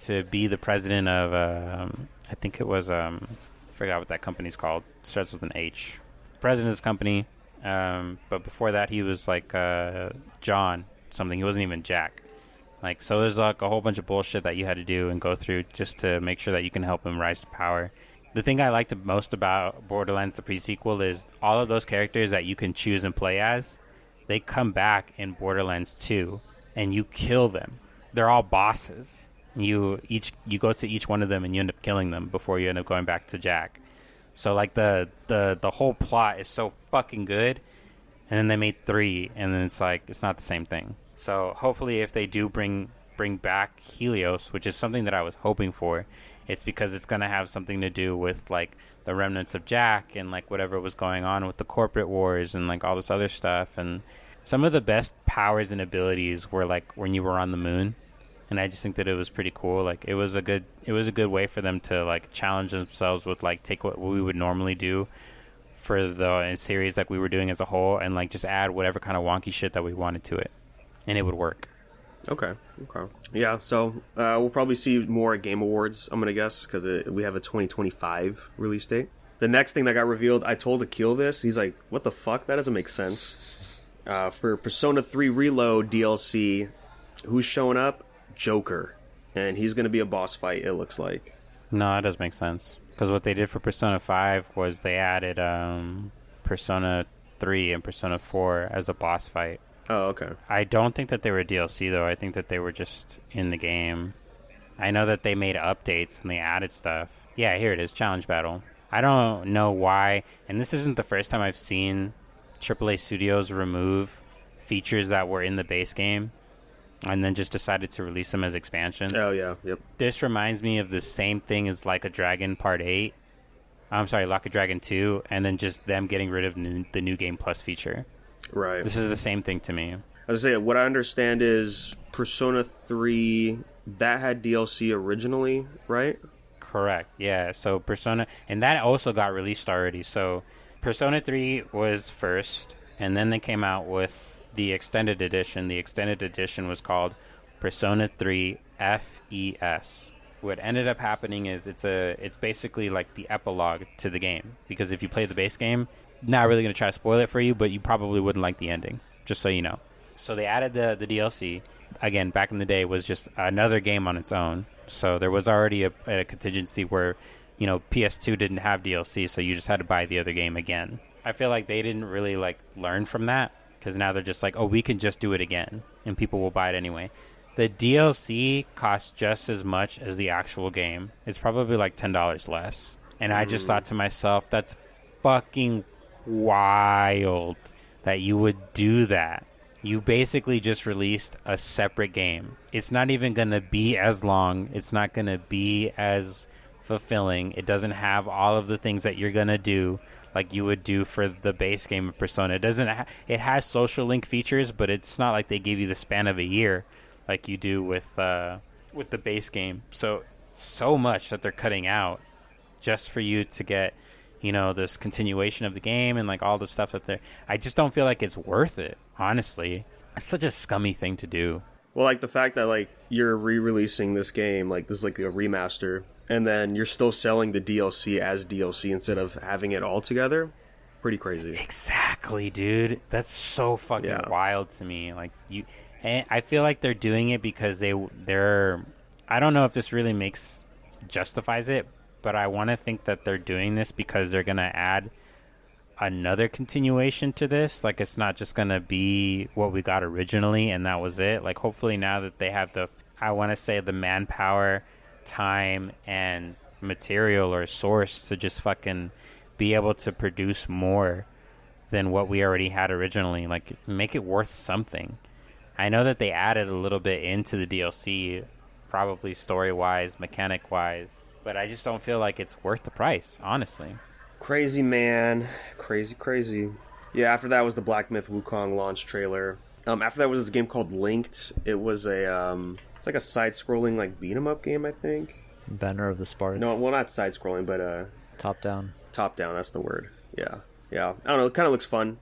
Speaker 2: to be the president of, I think it was, I forgot what that company's called. It starts with an H. President of this company, but before that he was like John something. He wasn't even Jack. Like, so there's like a whole bunch of bullshit that you had to do and go through just to make sure that you can help him rise to power. The thing I liked the most about Borderlands the pre-sequel is all of those characters that you can choose and play as, they come back in Borderlands 2 and you kill them. They're all bosses. You go to each one of them and you end up killing them before you end up going back to Jack. So like the whole plot is so fucking good, and then they made 3 and then it's like it's not the same thing. So hopefully if they do bring back Helios, which is something that I was hoping for, it's because it's going to have something to do with like the remnants of Jack and like whatever was going on with the corporate wars and like all this other stuff. And some of the best powers and abilities were like when you were on the moon. And I just think that it was pretty cool. Like it was a good way for them to like challenge themselves with like take what we would normally do for the series like we were doing as a whole and like just add whatever kind of wonky shit that we wanted to it, and it would work.
Speaker 1: Okay. Yeah, so we'll probably see more at Game Awards, I'm gonna guess, because we have a 2025 release date. The next thing that got revealed, I told Akil this. He's like, "What the fuck? That doesn't make sense." For Persona 3 Reload DLC, who's showing up? Joker, and he's going to be a boss fight, it looks like.
Speaker 2: No, that does make sense, because what they did for Persona 5 was they added Persona 3 and Persona 4 as a boss fight.
Speaker 1: Oh, okay.
Speaker 2: I don't think that they were DLC though. I think that they were just in the game. I know that they made updates and they added stuff. Yeah, here it is, challenge battle. I don't know why, and this isn't the first time I've seen AAA studios remove features that were in the base game and then just decided to release them as expansions.
Speaker 1: Oh, yeah, yep.
Speaker 2: This reminds me of the same thing as Like a Dragon Part 8. I'm sorry, Like a Dragon 2, and then just them getting rid of the New Game Plus feature.
Speaker 1: Right.
Speaker 2: This is the same thing to me.
Speaker 1: As I say, what I understand is Persona 3, that had DLC originally, right?
Speaker 2: Correct, yeah. So Persona, and that also got released already. So Persona 3 was first, and then they came out with the extended edition. The extended edition was called Persona 3 FES. What ended up happening is it's basically like the epilogue to the game, because if you play the base game, not really going to try to spoil it for you, but you probably wouldn't like the ending, just so you know. So they added the DLC. Again, back in the day, it was just another game on its own. So there was already a contingency where, you know, PS2 didn't have DLC, so you just had to buy the other game again. I feel like they didn't really like learn from that, because now they're just like, oh, we can just do it again, and people will buy it anyway. The DLC costs just as much as the actual game. It's probably like $10 less. And I just thought to myself, that's fucking wild that you would do that. You basically just released a separate game. It's not even going to be as long. It's not going to be as fulfilling. It doesn't have all of the things that you're going to do like you would do for the base game of Persona. It doesn't. It has social link features, but it's not like they give you the span of a year like you do with the base game. So much that they're cutting out just for you to get, this continuation of the game and like all the stuff that I just don't feel like it's worth it, honestly. It's such a scummy thing to do.
Speaker 1: Well, like the fact that like you're re-releasing this game, like this is like a remaster, and then you're still selling the DLC as DLC instead of having it all together. Pretty crazy.
Speaker 2: Exactly, dude. That's so fucking wild to me. Like and I feel like they're doing it because they're. I don't know if this really justifies it, but I want to think that they're doing this because they're gonna add another continuation to this. Like, it's not just gonna be what we got originally and that was it. Like, hopefully now that they have the manpower, time, and material or source to just fucking be able to produce more than what we already had originally, like, make it worth something. I know that they added a little bit into the DLC, probably story-wise, mechanic-wise, but I just don't feel like it's worth the price, honestly.
Speaker 1: Crazy, man. Crazy. Yeah, after that was the Black Myth Wukong launch trailer. After that was this game called Linked. It was it's like a side-scrolling, like, beat-em-up game, I think.
Speaker 3: Banner of the Spark.
Speaker 1: No, well, not side-scrolling, but
Speaker 3: top-down.
Speaker 1: Top-down, that's the word. Yeah. I don't know, it kind of looks fun.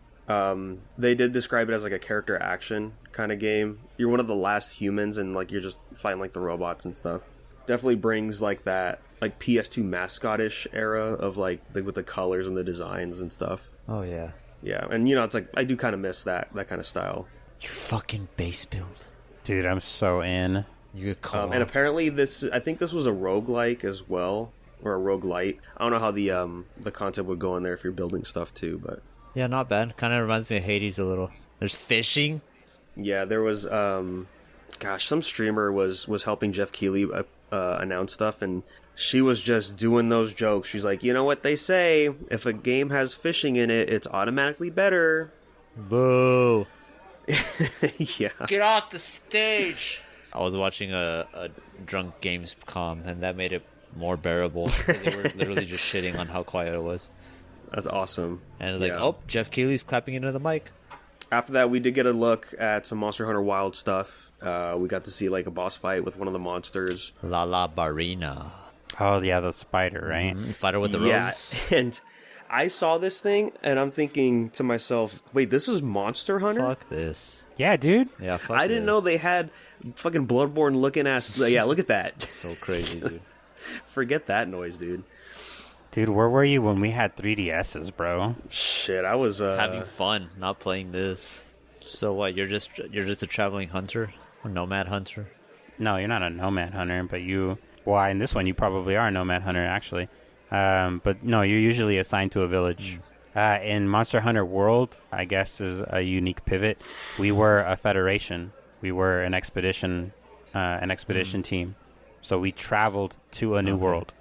Speaker 1: They did describe it as like a character action kind of game. You're one of the last humans, and like you're just fighting like the robots and stuff. Definitely brings like that like PS2 mascot-ish era of like with the colors and the designs and stuff.
Speaker 3: Oh yeah.
Speaker 1: Yeah, and it's like I do kind of miss that kind of style.
Speaker 3: Your fucking base build,
Speaker 2: dude. I'm so in.
Speaker 3: You could call.
Speaker 1: And apparently I think this was a roguelike as well, or a roguelite. I don't know how the concept would go in there if you're building stuff too, but
Speaker 3: yeah, not bad. Kind of reminds me of Hades a little. There's fishing.
Speaker 1: Yeah, there was some streamer was helping Jeff Keighley announce stuff, and she was just doing those jokes. She's like, you know what they say, if a game has fishing in it, it's automatically better.
Speaker 3: Boo.
Speaker 1: Yeah.
Speaker 3: Get off the stage. I was watching a drunk Gamescom, and that made it more bearable. They were literally just shitting on how quiet it was.
Speaker 1: That's awesome.
Speaker 3: And like, oh, Jeff Keighley's clapping into the mic.
Speaker 1: After that, we did get a look at some Monster Hunter Wild stuff. We got to see like a boss fight with one of the monsters.
Speaker 3: La Barina.
Speaker 2: Oh yeah, the spider, right?
Speaker 3: Mm-hmm. Fighter with the rose.
Speaker 1: And I saw this thing, and I'm thinking to myself, wait, this is Monster Hunter?
Speaker 3: Fuck this.
Speaker 2: Yeah, dude.
Speaker 3: Yeah, fuck
Speaker 1: I didn't know they had fucking Bloodborne looking ass. Yeah, look at that.
Speaker 3: So crazy, dude.
Speaker 1: Forget that noise, dude.
Speaker 2: Dude, where were you when we had 3DSs, bro?
Speaker 1: Shit, I was
Speaker 3: having fun, not playing this. So what? You're just a traveling hunter, a nomad hunter.
Speaker 2: No, you're not a nomad hunter, but in this one you probably are a nomad hunter actually. But no, you're usually assigned to a village. In Monster Hunter World, I guess is a unique pivot. We were a federation. We were an expedition team. So we traveled to a new world,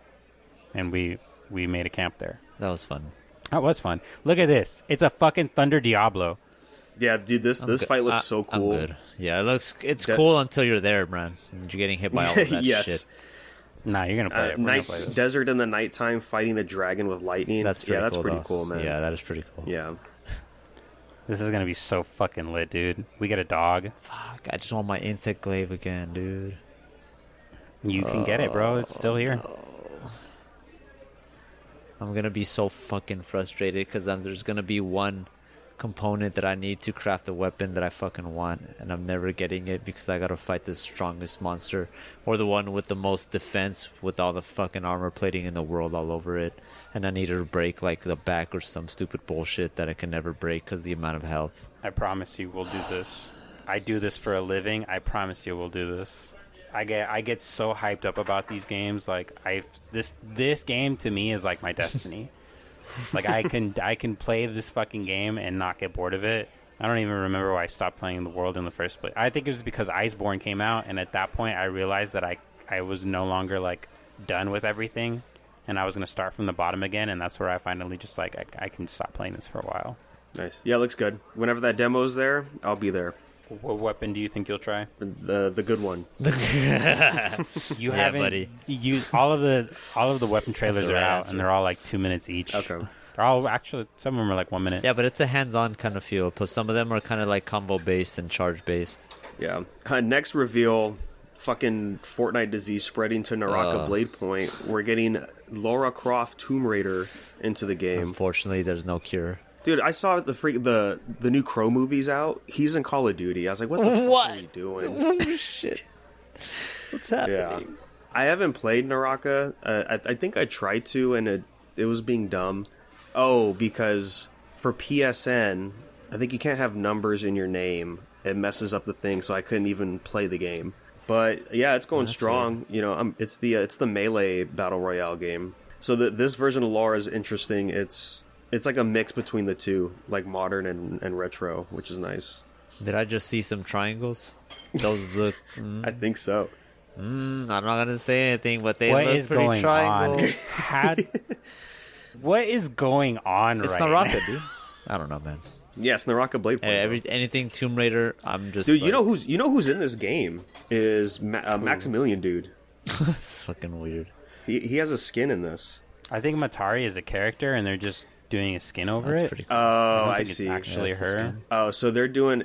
Speaker 2: and we made a camp there.
Speaker 3: That was fun.
Speaker 2: That was fun. Look at this. It's a fucking Thunder Diablo.
Speaker 1: Yeah, dude, this fight looks so cool.
Speaker 3: I'm good. Yeah, it's cool until you're there, man. And you're getting hit by all of that
Speaker 1: yes.
Speaker 3: shit.
Speaker 2: Nah, you're gonna play it. We're gonna play this.
Speaker 1: Desert in the nighttime, fighting a dragon with lightning.
Speaker 3: That's pretty
Speaker 1: cool, man.
Speaker 3: Yeah, that is pretty cool.
Speaker 1: Yeah.
Speaker 2: This is gonna be so fucking lit, dude. We get a dog.
Speaker 3: Fuck, I just want my insect glaive again, dude.
Speaker 2: You can get it, bro. It's still here.
Speaker 3: No. I'm gonna be so fucking frustrated because there's gonna be one component that I need to craft a weapon that I fucking want, and I'm never getting it because I gotta fight the strongest monster or the one with the most defense with all the fucking armor plating in the world all over it, and I need to break like the back or some stupid bullshit that I can never break because the amount of health.
Speaker 2: I promise you we'll do this. I do this for a living. I promise you we'll do this. I get so hyped up about these games. Like this game to me is like my destiny. Like I can play this fucking game and not get bored of it. I don't even remember why I stopped playing the world in the first place. I think it was because Iceborne came out, and at that point I realized that I was no longer like done with everything, and I was gonna start from the bottom again. And that's where I finally just like I can stop playing this for a while.
Speaker 1: Nice. Yeah, it looks good. Whenever that demo's there, I'll be there.
Speaker 2: What weapon do you think you'll try?
Speaker 1: The good one.
Speaker 2: You haven't. Buddy. All of the weapon trailers are out, and they're all like 2 minutes each.
Speaker 1: Okay.
Speaker 2: They're all actually, some of them are like 1 minute.
Speaker 3: Yeah, but it's a hands-on kind of feel. Plus, some of them are kind of like combo based and charge based.
Speaker 1: Yeah. Next reveal, fucking Fortnite disease spreading to Naraka Blade Point. We're getting Lara Croft Tomb Raider into the game.
Speaker 3: Unfortunately, there's no cure.
Speaker 1: Dude, I saw the new Crow movies out. He's in Call of Duty. I was like, what the fuck are you doing?
Speaker 3: Oh, shit. What's happening?
Speaker 1: Yeah. I haven't played Naraka. I think I tried to, and it was being dumb. Oh, because for PSN, I think you can't have numbers in your name. It messes up the thing, so I couldn't even play the game. But yeah, it's going strong. Weird. You know, it's the Melee Battle Royale game. So this version of Lara is interesting. It's like a mix between the two, like modern and retro, which is nice.
Speaker 3: Did I just see some triangles? Those look...
Speaker 1: I think so.
Speaker 3: I'm not going to say anything, but they look pretty triangle.
Speaker 2: What is going on
Speaker 3: it's
Speaker 2: right
Speaker 3: Naraka,
Speaker 2: now?
Speaker 3: Dude. I don't know, man.
Speaker 1: Yes, Naraka Blade Point.
Speaker 3: Anything Tomb Raider, I'm just...
Speaker 1: Dude, like... you know who's in this game is Maximilian, dude.
Speaker 3: It's fucking weird.
Speaker 1: He has a skin in this.
Speaker 2: I think Matari is a character, and they're just doing a skin over it.
Speaker 3: Pretty cool.
Speaker 1: Oh, I see.
Speaker 2: It's actually her.
Speaker 1: Oh, so they're doing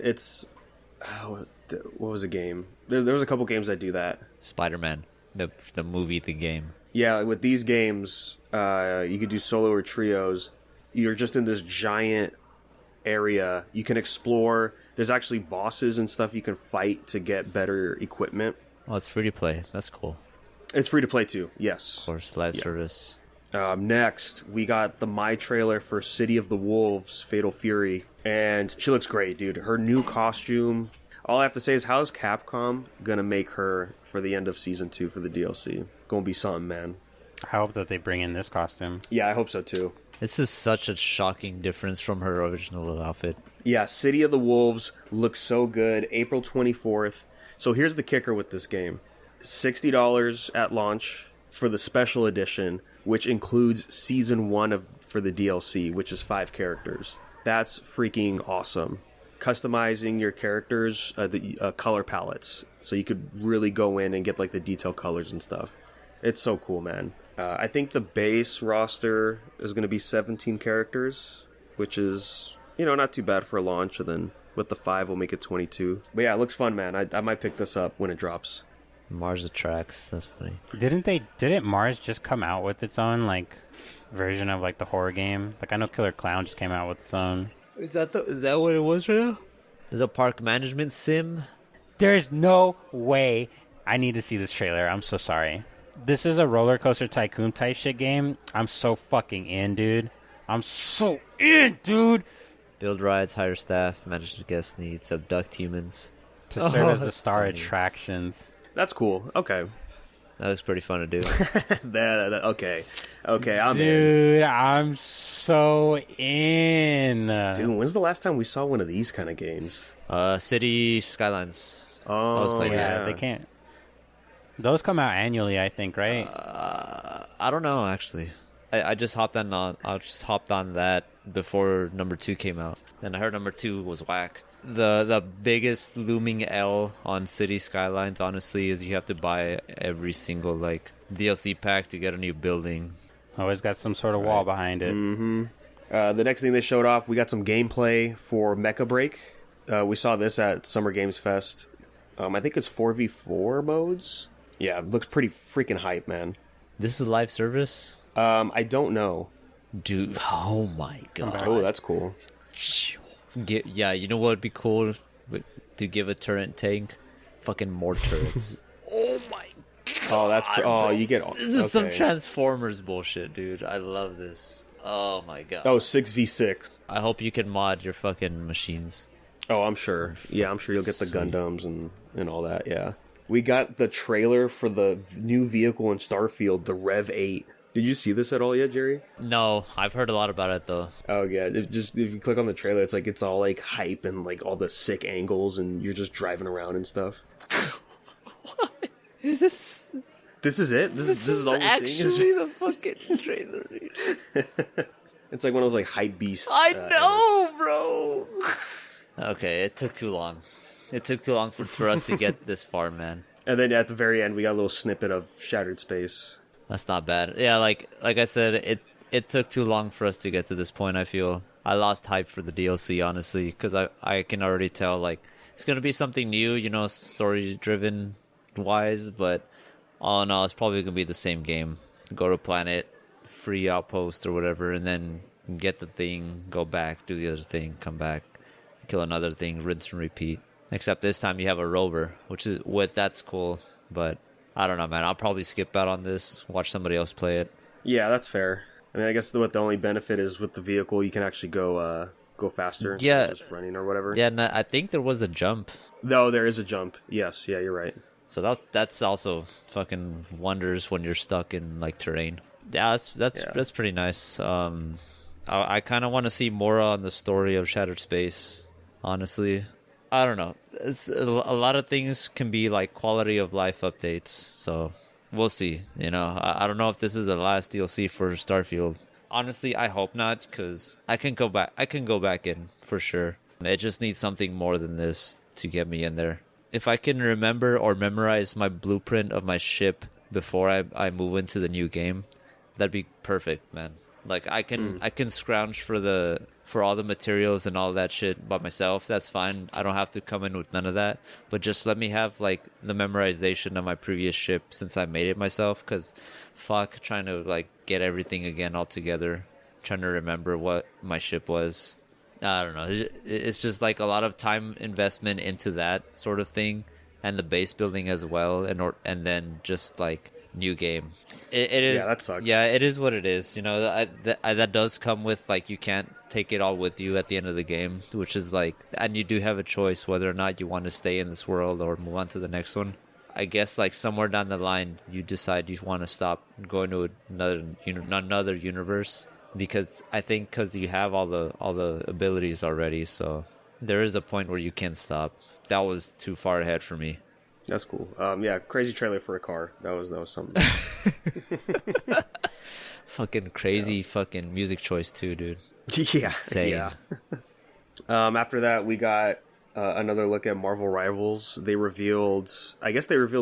Speaker 1: what was the game? There was a couple games that do that.
Speaker 3: Spider-Man, the movie, the game.
Speaker 1: Yeah, with these games, you could do solo or trios. You're just in this giant area. You can explore. There's actually bosses and stuff you can fight to get better equipment.
Speaker 3: Oh, it's free to play. That's cool.
Speaker 1: It's free to play too. Yes.
Speaker 3: Of course, live service.
Speaker 1: Next, we got the My trailer for City of the Wolves, Fatal Fury, and she looks great, dude. Her new costume. All I have to say is, how's Capcom gonna make her for the end of Season 2 for the DLC? Gonna be something, man.
Speaker 2: I hope that they bring in this costume.
Speaker 1: Yeah, I hope so too.
Speaker 3: This is such a shocking difference from her original outfit.
Speaker 1: Yeah, City of the Wolves looks so good. April 24th. So here's the kicker with this game. $60 at launch for the special edition, which includes Season 1 for the DLC, which is 5 characters. That's freaking awesome. Customizing your characters, the color palettes, so you could really go in and get like the detail colors and stuff. It's so cool, man. I think the base roster is going to be 17 characters, which is, not too bad for a launch, and then with the 5 we'll make it 22. But yeah, it looks fun, man. I might pick this up when it drops.
Speaker 3: Mars Attracts, that's funny.
Speaker 2: Didn't Mars just come out with its own like version of like the horror game? Like I know Killer Clown just came out with its own.
Speaker 3: Is that what it was right now? Is a park management sim?
Speaker 2: There's no way. I need to see this trailer. I'm so sorry. This is a roller coaster tycoon type shit game. I'm so fucking in, dude. I'm so in, dude.
Speaker 3: Build rides, hire staff, manage the guest needs, abduct humans.
Speaker 2: To serve as the star
Speaker 3: funny.
Speaker 2: attractions.
Speaker 1: That's cool. Okay.
Speaker 3: That looks pretty fun to do.
Speaker 1: Okay, I'm in.
Speaker 2: Dude, I'm so in.
Speaker 1: Dude, when's the last time we saw one of these kind of games?
Speaker 3: City Skylines.
Speaker 1: Oh,
Speaker 2: yeah, they can't. Those come out annually, I think, right?
Speaker 3: I don't know, actually. I just hopped on that before number 2 came out. And I heard number 2 was whack. The biggest looming L on City Skylines, honestly, is you have to buy every single like DLC pack to get a new building.
Speaker 2: Always got some sort of wall behind it.
Speaker 1: Mm-hmm. The next thing they showed off, we got some gameplay for Mecha Break. We saw this at Summer Games Fest. I think it's 4v4 modes. Yeah, it looks pretty freaking hype, man.
Speaker 3: This is live service?
Speaker 1: I don't know.
Speaker 3: Dude, oh my god.
Speaker 1: Oh, that's cool.
Speaker 3: Yeah, you know what would be cool? To give a turret tank? Fucking more turrets. Oh my god.
Speaker 1: Oh, you get all.
Speaker 3: This is some Transformers bullshit, dude. I love this. Oh my god.
Speaker 1: Oh, 6v6.
Speaker 3: I hope you can mod your fucking machines.
Speaker 1: Oh, I'm sure. Yeah, I'm sure you'll get the Gundams and all that, yeah. We got the trailer for the new vehicle in Starfield, the Rev 8. Did you see this at all yet, Gerry?
Speaker 3: No, I've heard a lot about it though.
Speaker 1: Oh yeah, if you click on the trailer, it's all like hype and like all the sick angles, and you're just driving around and stuff.
Speaker 3: What is this?
Speaker 1: This is it. This is all
Speaker 3: actually the fucking trailer. Dude.
Speaker 1: It's like one of those like hype beasts.
Speaker 3: I know, bro. Okay, it took too long. It took too long for us to get this far, man.
Speaker 1: And then at the very end, we got a little snippet of Shattered Space.
Speaker 3: That's not bad. Yeah, like I said, it took too long for us to get to this point, I feel. I lost hype for the DLC, honestly, because I can already tell, like, it's gonna be something new, story driven wise, but all in all, it's probably gonna be the same game. Go to a planet, free outpost or whatever, and then get the thing, go back, do the other thing, come back, kill another thing, rinse and repeat. Except this time you have a rover, that's cool, but I don't know, man. I'll probably skip out on this, watch somebody else play it.
Speaker 1: Yeah, that's fair. I mean, I guess the only benefit is with the vehicle, you can actually go faster instead of just running or whatever.
Speaker 3: Yeah, and I think there was a jump.
Speaker 1: No, there is a jump. Yes, yeah, you're right.
Speaker 3: So that's also fucking wonders when you're stuck in like terrain. Yeah, that's pretty nice. I kind of want to see more on the story of Shattered Space. Honestly, I don't know. It's a lot of things can be like quality of life updates. So we'll see. I don't know if this is the last DLC for Starfield. Honestly, I hope not, because I can go back in for sure. It just needs something more than this to get me in there. If I can remember or memorize my blueprint of my ship before I move into the new game, that'd be perfect, man. Like I can scrounge for all the materials and all that shit by myself. That's fine. I don't have to come in with none of that. But just let me have like the memorization of my previous ship since I made it myself. Because fuck, trying to like get everything again all together, trying to remember what my ship was. I don't know. It's just like a lot of time investment into that sort of thing, and the base building as well, and then just like new game. It is.
Speaker 1: Yeah, that sucks.
Speaker 3: Yeah, it is what it is. That does come with like you can't take it all with you at the end of the game, which is like, and you do have a choice whether or not you want to stay in this world or move on to the next one. I guess like somewhere down the line you decide you want to stop going to another universe, because you have all the abilities already, so there is a point where you can stop. That was too far ahead for me.
Speaker 1: That's cool. Yeah, crazy trailer for a car. That was something.
Speaker 3: Fucking crazy fucking music choice too, dude.
Speaker 1: Yeah,
Speaker 3: Insane.
Speaker 1: yeah. After that, we got another look at Marvel Rivals. They revealed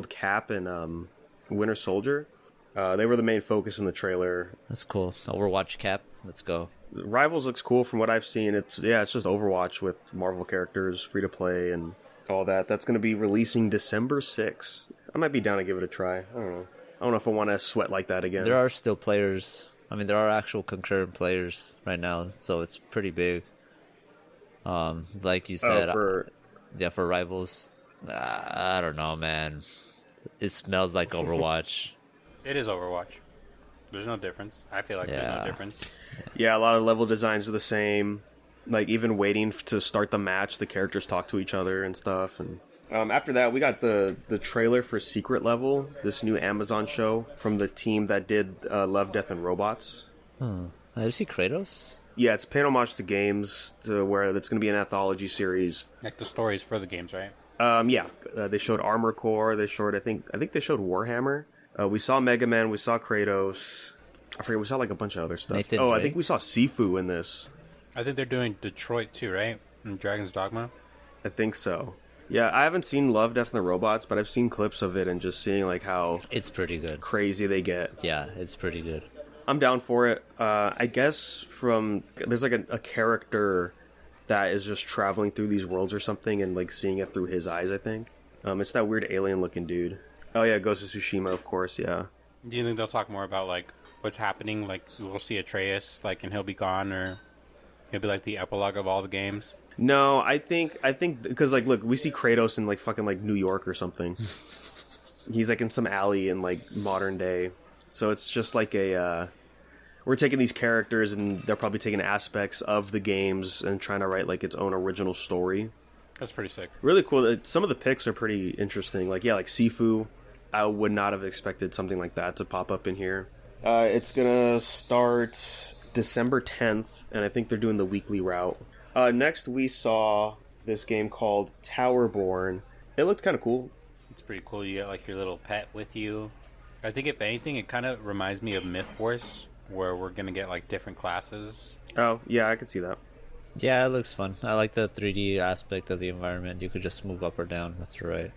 Speaker 1: Cap and Winter Soldier. They were the main focus in the trailer.
Speaker 3: That's cool. Overwatch Cap. Let's go.
Speaker 1: Rivals looks cool from what I've seen. It's just Overwatch with Marvel characters, free to play, and all that. That's going to be releasing December 6th. I might be down to give it a try. I don't know if I want to sweat like that again.
Speaker 3: There are still players. I mean, there are actual concurrent players right now, so it's pretty big. Like you said, for Rivals. I don't know, man. It smells like Overwatch.
Speaker 2: It is Overwatch. There's no difference. I feel like there's no difference.
Speaker 1: Yeah, a lot of level designs are the same. Like, even waiting to start the match, the characters talk to each other and stuff. And after that, we got the trailer for Secret Level, this new Amazon show from the team that did Love, Death, and Robots.
Speaker 3: Did you see Kratos?
Speaker 1: Yeah, it's paying homage to games, where it's going to be an anthology series.
Speaker 2: Like the stories for the games, right?
Speaker 1: Yeah. They showed Armor Core. They showed, I think they showed Warhammer. We saw Mega Man. We saw Kratos. I forget. We saw like a bunch of other stuff.
Speaker 3: Nathan
Speaker 1: I
Speaker 3: Drake.
Speaker 1: think we saw Sifu in this.
Speaker 2: I think they're doing Detroit too, right? And Dragon's Dogma.
Speaker 1: I think so. Yeah, I haven't seen Love, Death, and the Robots, but I've seen clips of it and just seeing like how
Speaker 3: It's pretty good.
Speaker 1: crazy they get.
Speaker 3: Yeah, it's pretty good.
Speaker 1: I'm down for it. I guess there's like a character that is just traveling through these worlds or something and like seeing it through his eyes, I think. It's that weird alien looking dude. Oh yeah, Ghost of Tsushima, of course, yeah.
Speaker 2: Do you think they'll talk more about like what's happening? Like we'll see Atreus, like, and he'll be gone, or he'll be like the epilogue of all the games?
Speaker 1: No, I think because like look, we see Kratos in like fucking like New York or something. He's like in some alley in like modern day. So it's just like we're taking these characters and they're probably taking aspects of the games and trying to write like its own original story.
Speaker 2: That's pretty sick.
Speaker 1: Really cool. Some of the picks are pretty interesting. Like Sifu. I would not have expected something like that to pop up in here. It's gonna start December 10th, and I think they're doing the weekly route. Next, we saw this game called Towerborn. It looked kind of cool.
Speaker 2: It's pretty cool. You get like your little pet with you. I think if anything, it kind of reminds me of Myth Force, where we're gonna get like different classes.
Speaker 1: Oh, yeah, I could see that.
Speaker 3: Yeah, it looks fun. I like the 3D aspect of the environment. You could just move up or down. That's right.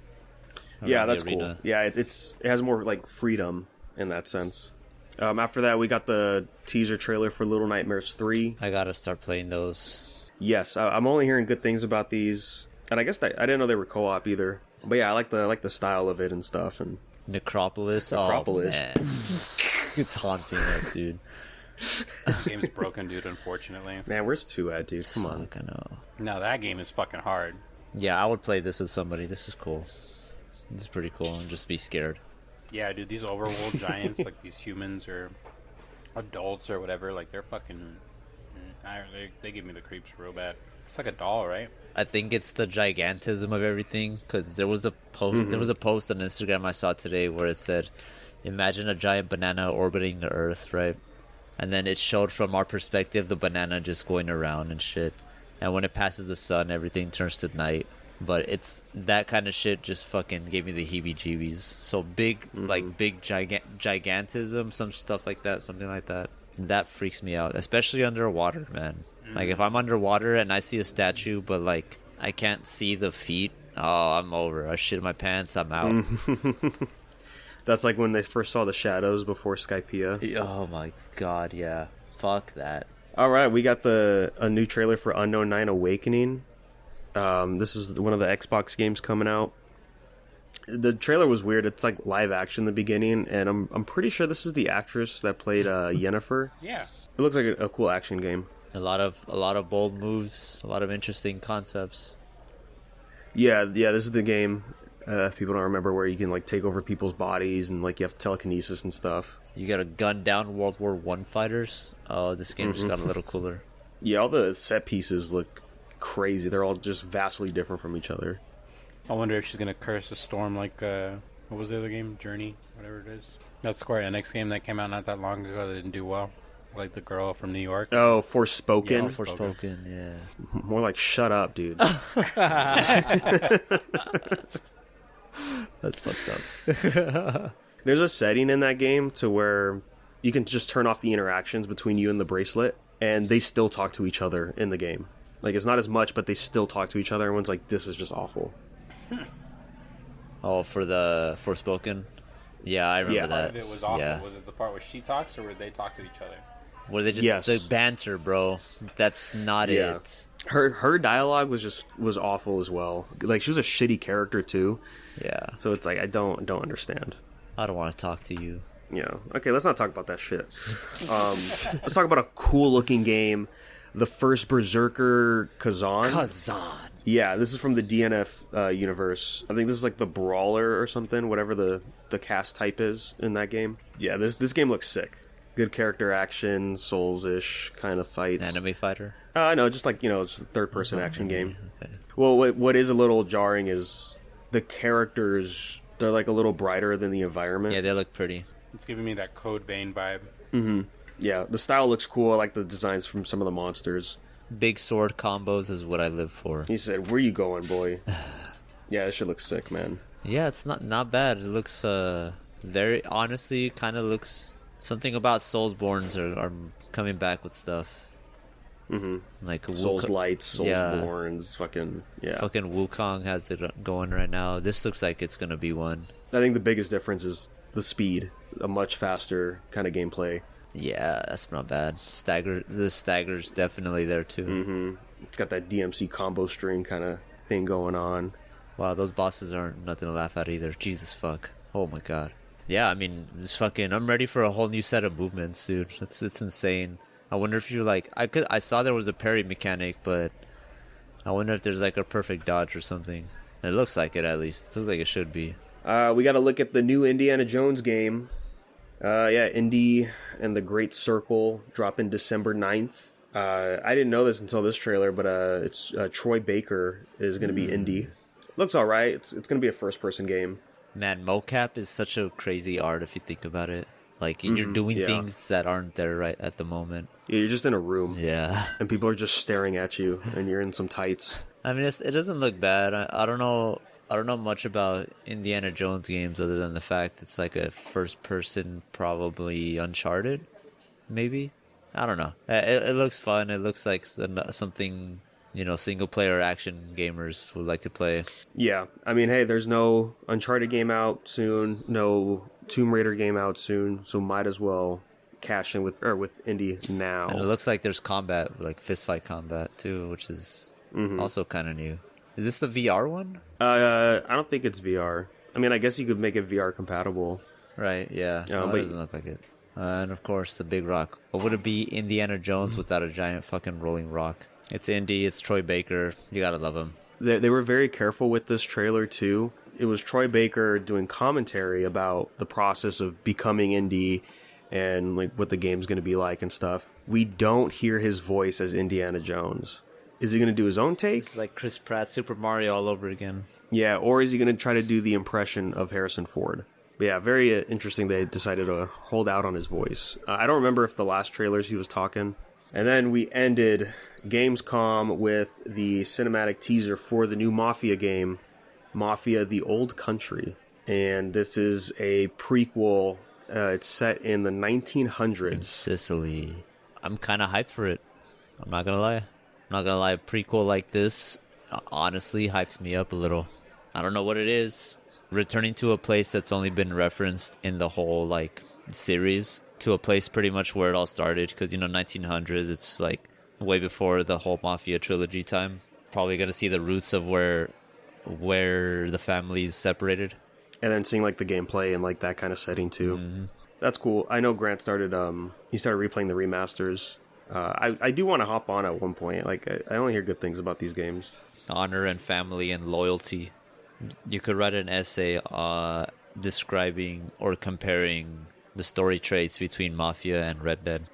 Speaker 1: Yeah, that's cool. Yeah, it has more like freedom in that sense. After that, we got the teaser trailer for Little Nightmares 3.
Speaker 3: I gotta start playing those.
Speaker 1: Yes, I'm only hearing good things about these. And I guess I didn't know they were co-op either. But yeah, I like the style of it and stuff. And
Speaker 3: Necropolis.
Speaker 1: Necropolis.
Speaker 3: Oh, man. It's haunting us, dude.
Speaker 2: Game's broken, dude, unfortunately.
Speaker 1: man, where's 2 at, dude? Come on.
Speaker 3: Fuck, I know.
Speaker 2: No, that game is fucking hard.
Speaker 3: Yeah, I would play this with somebody. This is cool. This is pretty cool. And just be scared.
Speaker 2: Yeah, dude, these overworld giants, like these humans or adults or whatever, like they're fucking... They give me the creeps real bad. It's like a doll, right?
Speaker 3: I think it's the gigantism of everything, because there was a post. There was a post on Instagram I saw today where it said, "Imagine a giant banana orbiting the Earth, right?" And then it showed from our perspective the banana just going around and shit. And when it passes the sun, everything turns to night. But it's that kind of shit just fucking gave me the heebie-jeebies. So big, like big gigantism, some stuff like that, something like that. That freaks me out, especially underwater, man. Like if I'm underwater and I see a statue, but like I can't see the feet, oh, I'm over. I shit my pants. I'm out.
Speaker 1: That's like when they first saw the shadows before Skypiea.
Speaker 3: Oh my god, yeah. Fuck that.
Speaker 1: All right, we got a new trailer for Unknown 9 Awakening. This is one of the Xbox games coming out. The trailer was weird. It's like live action in the beginning, and I'm pretty sure this is the actress that played Yennefer.
Speaker 2: Yeah.
Speaker 1: It looks like a cool action game.
Speaker 3: A lot of bold moves, a lot of interesting concepts.
Speaker 1: Yeah, this is the game. People don't remember, where you can like take over people's bodies and like you have telekinesis and stuff.
Speaker 3: You gotta gun down World War I fighters. Oh, this game just got a little cooler.
Speaker 1: Yeah, all the set pieces look crazy. They're all just vastly different from each other.
Speaker 2: I wonder if she's gonna curse a storm like what was the other game? Journey, whatever it is. That Square Enix game that came out not that long ago that didn't do well. Like the girl from New York.
Speaker 1: Oh, Forspoken.
Speaker 2: Yeah,
Speaker 3: Forspoken, yeah.
Speaker 1: More like shut up, dude.
Speaker 3: That's fucked up.
Speaker 1: There's a setting in that game to where you can just turn off the interactions between you and the bracelet, and they still talk to each other in the game. Like, it's not as much, but they still talk to each other. Everyone's like, this is just awful.
Speaker 3: Oh, for the Forspoken? Yeah, I remember
Speaker 1: Yeah.
Speaker 3: that.
Speaker 2: Part of it was awful.
Speaker 3: Yeah.
Speaker 2: Was it the part where she talks, or where they talk to each other?
Speaker 3: Where they just
Speaker 1: Yes.
Speaker 3: the banter, bro. That's not
Speaker 1: Yeah.
Speaker 3: it.
Speaker 1: Her dialogue was awful as well. Like, she was a shitty character too.
Speaker 3: Yeah.
Speaker 1: So it's like, I don't understand.
Speaker 3: I don't want to talk to you.
Speaker 1: Yeah. Okay, let's not talk about that shit. Let's talk about a cool looking game. The first Berserker Kazan.
Speaker 3: Kazan.
Speaker 1: Yeah, this is from the DNF universe. I think this is like the Brawler or something, whatever the cast type is in that game. Yeah, this game looks sick. Good character action, Souls-ish kind of fights.
Speaker 3: Anime fighter.
Speaker 1: No, just like, it's a third-person action game.
Speaker 3: Okay.
Speaker 1: Well, what is a little jarring is the characters, they're like a little brighter than the environment.
Speaker 3: Yeah, they look pretty.
Speaker 2: It's giving me that Code Vein vibe.
Speaker 1: Yeah, the style looks cool. I like the designs from some of the monsters.
Speaker 3: Big sword combos is what I live for.
Speaker 1: He said, where you going, boy? Yeah, this shit looks sick, man.
Speaker 3: Yeah, it's not bad. It looks very honestly kind of looks something about Soulsborns are coming back with stuff. Like
Speaker 1: Souls Lights,
Speaker 3: Yeah.
Speaker 1: Soulsborns, fucking, yeah.
Speaker 3: Fucking Wukong has it going right now. This looks like it's gonna be one.
Speaker 1: I think the biggest difference is the speed. A much faster kind of gameplay.
Speaker 3: Yeah, that's not bad. The stagger's definitely there too.
Speaker 1: It's got that DMC combo string kind of thing going on.
Speaker 3: Wow, those bosses aren't nothing to laugh at either. Jesus fuck. Oh my god. Yeah, I mean, I'm ready for a whole new set of movements, dude. It's insane. I wonder if you're like, I saw there was a parry mechanic, but I wonder if there's like a perfect dodge or something. It looks like it, at least. It looks like it should be.
Speaker 1: We got to look at the new Indiana Jones game. Yeah, Indy and the Great Circle dropping December 9th. I didn't know this until this trailer, but it's Troy Baker is going to be Indy. Looks all right. It's going to be a first-person game.
Speaker 3: Man, mocap is such a crazy art if you think about it. Like, you're doing
Speaker 1: yeah.
Speaker 3: things that aren't there right at the moment.
Speaker 1: Yeah, you're just in a room,
Speaker 3: Yeah.
Speaker 1: and people are just staring at you, and you're in some tights.
Speaker 3: I mean, it doesn't look bad. I don't know much about Indiana Jones games other than the fact it's like a first-person, probably Uncharted, maybe? I don't know. It looks fun. It looks like something, single-player action gamers would like to play.
Speaker 1: Yeah, I mean, hey, there's no Uncharted game out soon, no Tomb Raider game out soon, so might as well cash in with Indy now.
Speaker 3: And it looks like there's combat, like fistfight combat, too, which is also kind of new. Is this the VR one?
Speaker 1: I don't think it's VR. I mean, I guess you could make it VR compatible.
Speaker 3: Right, yeah. No,
Speaker 1: but
Speaker 3: it doesn't look like it. And of course, the big rock. What would it be Indiana Jones without a giant fucking rolling rock? It's Indy, it's Troy Baker. You gotta love him.
Speaker 1: They were very careful with this trailer, too. It was Troy Baker doing commentary about the process of becoming Indy and like what the game's going to be like and stuff. We don't hear his voice as Indiana Jones. Is he going to do his own take?
Speaker 3: It's like Chris Pratt, Super Mario all over again.
Speaker 1: Yeah, or is he going to try to do the impression of Harrison Ford? But yeah, very interesting they decided to hold out on his voice. I don't remember if the last trailers he was talking. And then we ended Gamescom with the cinematic teaser for the new Mafia game, Mafia: The Old Country. And this is a prequel. It's set in the 1900s.
Speaker 3: In Sicily. I'm kind of hyped for it. I'm not gonna lie. A prequel like this honestly hypes me up a little. I don't know what it is. Returning to a place that's only been referenced in the whole like series, to a place pretty much where it all started, because 1900s, it's like way before the whole Mafia trilogy time. Probably gonna see the roots of where the family's separated,
Speaker 1: and then seeing like the gameplay and like that kind of setting too. Mm-hmm. That's cool. I know Grant started he started replaying the remasters. I do want to hop on at one point. Like I only hear good things about these games.
Speaker 3: Honor and family and loyalty. You could write an essay describing or comparing the story traits between Mafia and Red Dead.